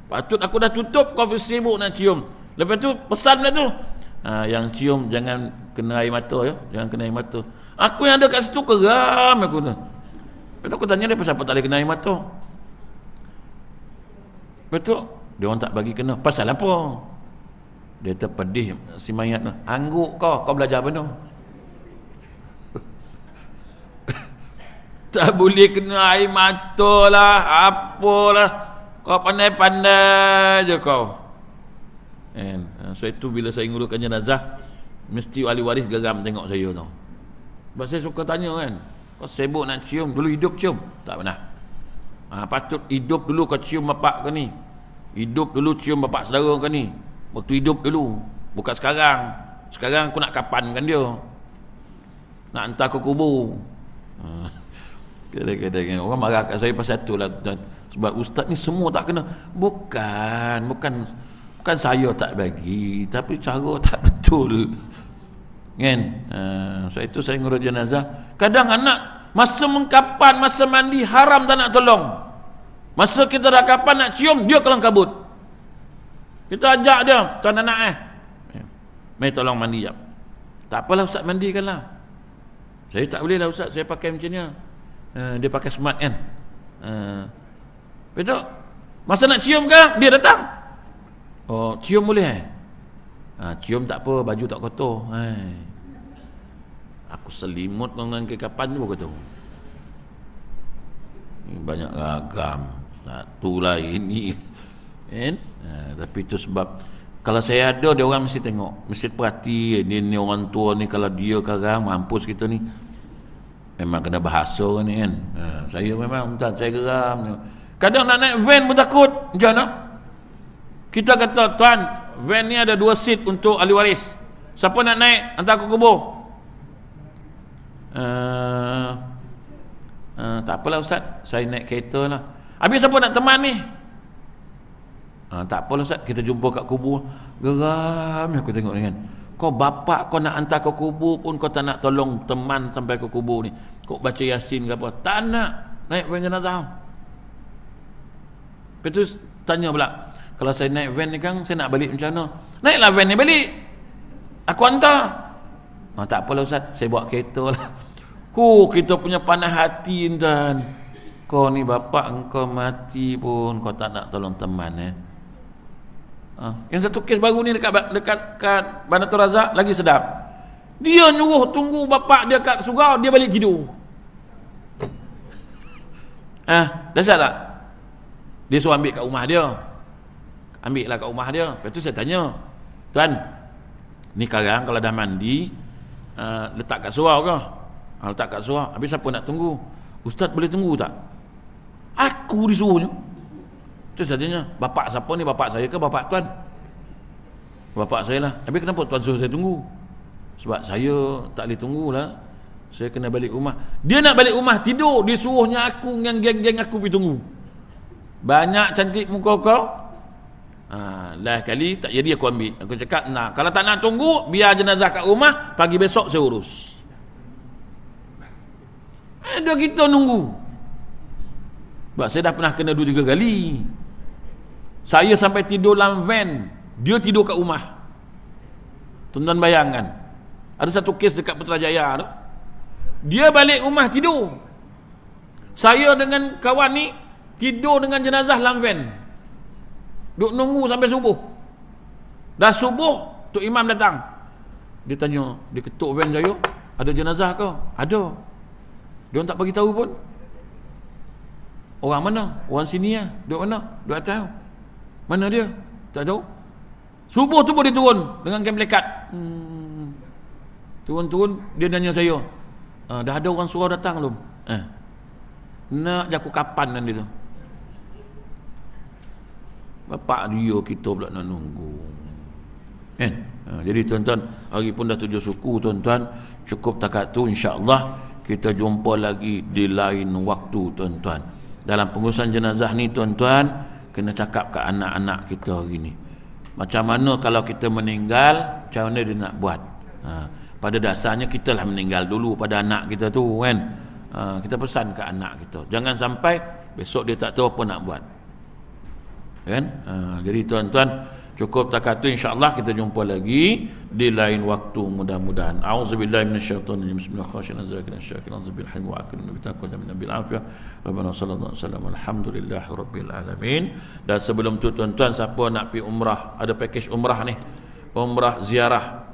Patut aku dah tutup, kau sibuk nak cium. Lepas tu pesan dia tu, yang cium jangan kena air mata ya, jangan kena air mata. Aku yang ada kat situ geram aku tu. Lepas tu aku tanya dia, pasal apa tak boleh kena air mata? Betul, dia orang tak bagi kena. Pasal apa? Dia terpedih si mayat tu. Angguk kau belajar apa tu? Tak boleh kena air mata lah, apalah. Kau pandai-pandai je kau. So itu bila saya nguruskan jenazah, mesti ahli waris geram tengok saya tu. Sebab saya suka tanya kan, kau sibuk nak cium, dulu hidup cium? Tak pernah. Patut hidup dulu kau cium bapak kau ni. Hidup dulu cium bapak saudara kau ni. Waktu hidup dulu, bukan sekarang. Sekarang aku nak kapankan dia, nak hantar ke kubur. Kadang-kadang orang marah kat saya pasal tu lah. Sebab ustaz ni semua tak kena. Bukan saya tak bagi, tapi cara tak betul kan. So itu saya ngurus jenazah. Kadang anak masa mengkapan, masa mandi haram tak nak tolong. Masa kita dah kapan nak cium, dia kelang kabut. Kita ajak dia, tuan anak mari tolong mandi jap. Tak apalah ustaz, mandikan lah. Saya tak boleh lah ustaz, saya pakai macam ni. Dia pakai smart kan. Betul. Masa nak cium kan, dia datang. Oh, cium boleh cium tak apa, baju tak kotor. Aku selimut dengan kekapan tu kata. Ini banyak ragam. Satulah ini. Kan? Tapi itu sebab kalau saya ada, dia orang mesti tengok, mesti perhati. Ni orang tua ni, kalau dia sekarang mampus kita ni, memang kena bahasa ni kan. Saya memang tuan, saya geram. Kadang nak naik van pun takut. Macam mana? Kita kata, tuan, van ni ada 2 seat untuk ahli waris. Siapa nak naik, hantar ke kubur. Tak apalah ustaz, saya naik kereta lah. Habis siapa nak teman ni? Tak apalah ustaz, kita jumpa kat kubur. Geram aku tengok ni kan. Kau bapak kau nak hantar ke kubur pun kau tak nak tolong teman sampai ke kubur ni. Kau baca Yasin ke apa? Tak nak naik van jenazah. Lepas tu tanya pula, kalau saya naik van ni kan, saya nak balik macam mana? Naiklah van ni balik, aku hantar. Tak apalah ustaz, saya bawa kereta lah. Kita punya panas hati tuan. Kau ni bapak engkau mati pun kau tak nak tolong teman Yang satu kes baru ni dekat Bandar Tun Razak lagi sedap. Dia nyuruh tunggu bapak dia kat surau, dia balik tidur. Dahsyat tak? Dia suruh ambil kat rumah dia. Ambil lah kat rumah dia. Lepas tu saya tanya, tuan, ni sekarang kalau dah mandi, letak kat surau ke? Letak kat surau. Habis siapa nak tunggu? Ustaz boleh tunggu tak? Aku disuruhnya. Tu saya tanya, bapak siapa ni? Bapak saya ke bapak tuan? Bapak saya lah. Habis kenapa tuan suruh saya tunggu? Sebab saya tak boleh tunggulah, saya kena balik rumah. Dia nak balik rumah tidur, dia suruhnya aku dengan geng-geng aku pergi tunggu. Banyak cantik muka kau. Lah kali tak jadi aku ambil. Aku cakap, nah, kalau tak nak tunggu, biar jenazah kat rumah, pagi besok saya urus. Ada kita nunggu. Sebab saya dah pernah kena 2-3 kali. Saya sampai tidur dalam van, dia tidur kat rumah. Tuan-tuan bayangkan, ada satu kes dekat Putrajaya tu, dia balik rumah tidur. Saya dengan kawan ni tidur dengan jenazah dalam van, duk nunggu sampai subuh. Dah subuh, Tok Imam datang. Dia tanya, dia ketuk van saya, ada jenazah ke? Ada. Dia orang tak bagi tahu pun. Orang mana? Orang sini lah. Duduk mana? Duduk atas. Mana dia? Tak tahu. Subuh tu pun dia turun dengan kain melekat. Turun-turun dia nanya saya, dah ada orang suruh datang belum? Nak je aku kapan dan dia tu. Bapak dia kita pula nak nunggu. Kan? Jadi tuan-tuan, hari pun dah 7 suku tuan-tuan. Cukup takat tu, insya-Allah kita jumpa lagi di lain waktu tuan-tuan. Dalam pengurusan jenazah ni tuan-tuan, kena cakap ke anak-anak kita hari ni. Macam mana kalau kita meninggal, macam mana dia nak buat? Pada dasarnya kita lah meninggal dulu pada anak kita tu kan. Kita pesan ke anak kita, jangan sampai besok dia tak tahu apa nak buat. Kan? Jadi tuan-tuan, cukup takat tu, insya-Allah kita jumpa lagi di lain waktu mudah-mudahan. A'udzubillahi minasyaitonir rajim. Bismillahirrahmanirrahim. Wa akhiru bi taqwa min nabil afiyah. Rabbana sallallahu alaihi wasallam. Alhamdulillahirabbil alamin. Dan sebelum tu tuan-tuan, siapa nak pergi umrah, ada package umrah ni. Umrah ziarah.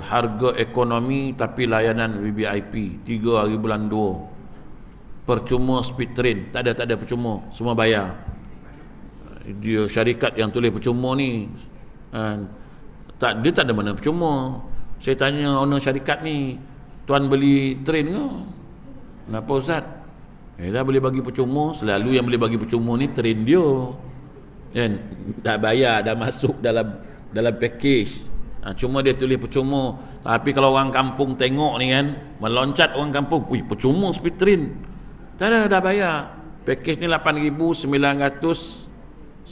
Harga ekonomi tapi layanan VVIP 3 hari bulan 2. Percuma speed train, tak ada percuma, semua bayar. Dia syarikat yang tulis percuma ni, dia tak ada mana percuma. Saya tanya owner syarikat ni, tuan beli train ke? Kenapa Ustaz? Dah boleh bagi percuma. Selalu yang boleh bagi percuma ni train dia kan, dah bayar, dah masuk dalam package. Cuma dia tulis percuma. Tapi kalau orang kampung tengok ni kan, meloncat orang kampung, percuma speed train. Tak ada, dah bayar. Package ni 8,990.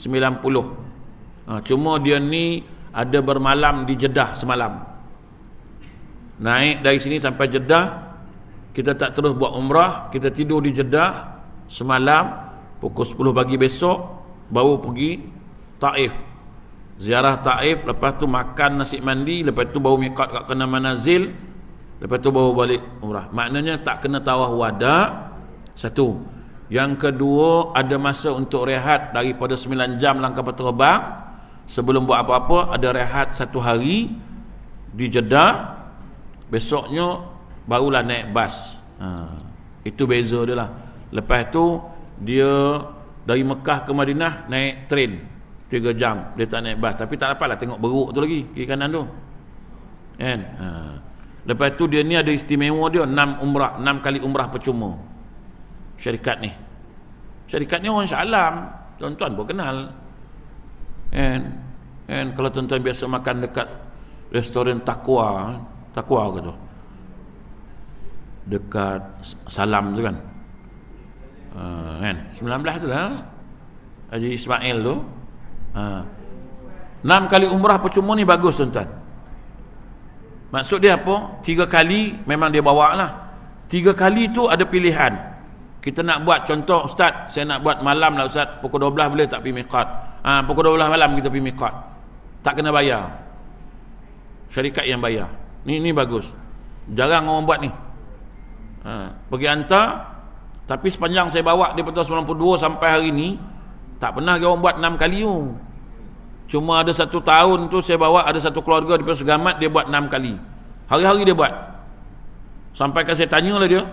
Cuma dia ni ada bermalam di Jeddah semalam. Naik dari sini sampai Jeddah, kita tak terus buat umrah, kita tidur di Jeddah semalam, pukul 10 pagi besok baru pergi Taif. Ziarah Taif, lepas tu makan nasi mandi, lepas tu baru miqat kat kena manazil, lepas tu baru balik umrah. Maknanya tak kena tawaf wada. Satu. Yang kedua, ada masa untuk rehat daripada 9 jam langkah berterbang. Sebelum buat apa-apa, ada rehat 1 hari di Jeddah. Besoknya barulah naik bas. Itu beza dia lah. Lepas tu dia dari Mekah ke Madinah naik train 3 jam, dia tak naik bas. Tapi tak dapatlah tengok beruk tu lagi, kiri kanan tu kan. Lepas tu dia ni ada istimewa dia, 6 kali umrah percuma. Syarikat ni orang Shah Alam, tuan-tuan pun kenal kan. Kalau tuan-tuan biasa makan dekat restoran Taqwa ke tu, dekat Salam tu kan, 19 tu lah Haji Ismail tu. 6 kali umrah percuma ni bagus tuan-tuan. Maksud dia apa? 3 kali memang dia bawa lah. 3 kali tu ada pilihan. Kita nak buat, contoh, Ustaz, saya nak buat malam lah Ustaz, pukul 12 boleh tak pergi miqat? Pukul 12 malam kita pergi miqat, tak kena bayar, syarikat yang bayar. Ni bagus, jarang orang buat ni. Pergi hantar. Tapi sepanjang saya bawa daripada tahun 92 sampai hari ni, tak pernah orang buat 6 kali tu. Cuma ada 1 tahun tu saya bawa, ada satu keluarga di Segamat, dia buat 6 kali. Hari-hari dia buat. Sampai kan saya tanyalah dia,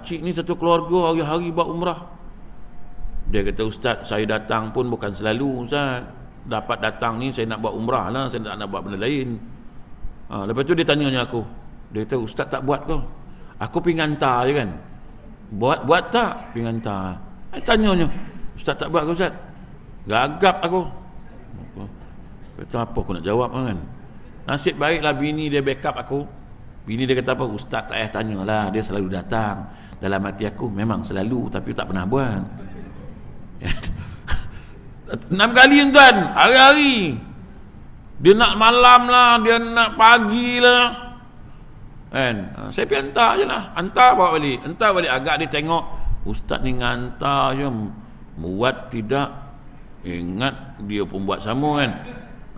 Cik ni satu keluarga hari-hari buat umrah. Dia kata, Ustaz, saya datang pun bukan selalu Ustaz. Dapat datang ni saya nak buat umrah lah, saya tak nak buat benda lain. Lepas tu dia tanya aku, dia kata, Ustaz tak buat ke? Aku pergi hantar je kan. Buat tak? Pergi hantar. Tanyanya, Ustaz tak buat ke Ustaz? Gagap aku. Kata apa aku nak jawab kan. Nasib baiklah bini dia backup aku. Bini dia kata apa? Ustaz tak payah tanyalah, dia selalu datang. Dalam hati aku memang selalu, tapi tak pernah buat. 6 kali tuan, hari-hari. Dia nak malam lah, dia nak pagi lah kan. Saya pergi hantar je lah, hantar bawa balik. Agak dia tengok, Ustaz ni ngantar je, buat tidak. Ingat dia pun buat sama kan.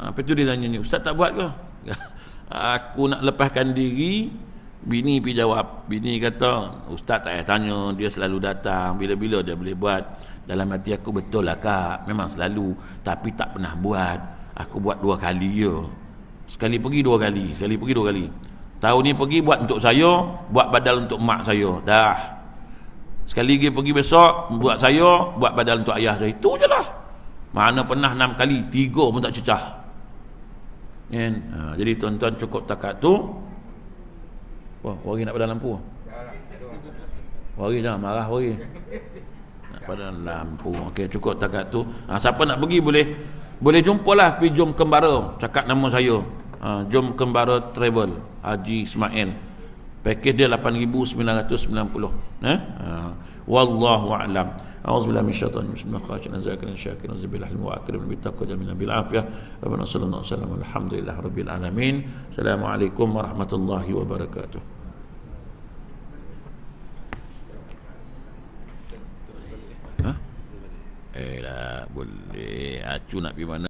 Lepas tu dia tanya ni, Ustaz tak buat ke? Aku nak lepaskan diri. Bini pergi jawab. Bini kata, Ustaz tak payah tanya, dia selalu datang, bila-bila dia boleh buat. Dalam hati aku, betul lah kak, memang selalu, tapi tak pernah buat. Aku buat 2 kali je. Sekali pergi 2 kali. Tahun ni pergi buat untuk saya, buat badal untuk mak saya. Dah. Sekali lagi pergi besok, buat saya, buat badal untuk ayah saya. Itu je lah. Mana pernah 6 kali, 3 pun tak cecah. Kan? Jadi tuan-tuan cukup takat tu. Wah, wari nak padam lampu. Wari jangan marah wari. Nak padam lampu. Okey, cukup takat tu. Siapa nak pergi boleh jumpalah pergi Jom Kembara. Cakap nama saya. Jom Kembara Travel Haji Ismail. Pakej dia 8,990. Wallahu a'lam. A'udzubillahi minasyaitonir rajim. Bismillahirrahmanirrahim. Zakiran syakiran zabilal mu'akrim bil taqwa jamil bil afiyah. Rabbana sallallahu alaihi wasallam. Alhamdulillahirabbil alamin. Assalamualaikum warahmatullahi wabarakatuh. Lah boleh. Acu nak pergi mana?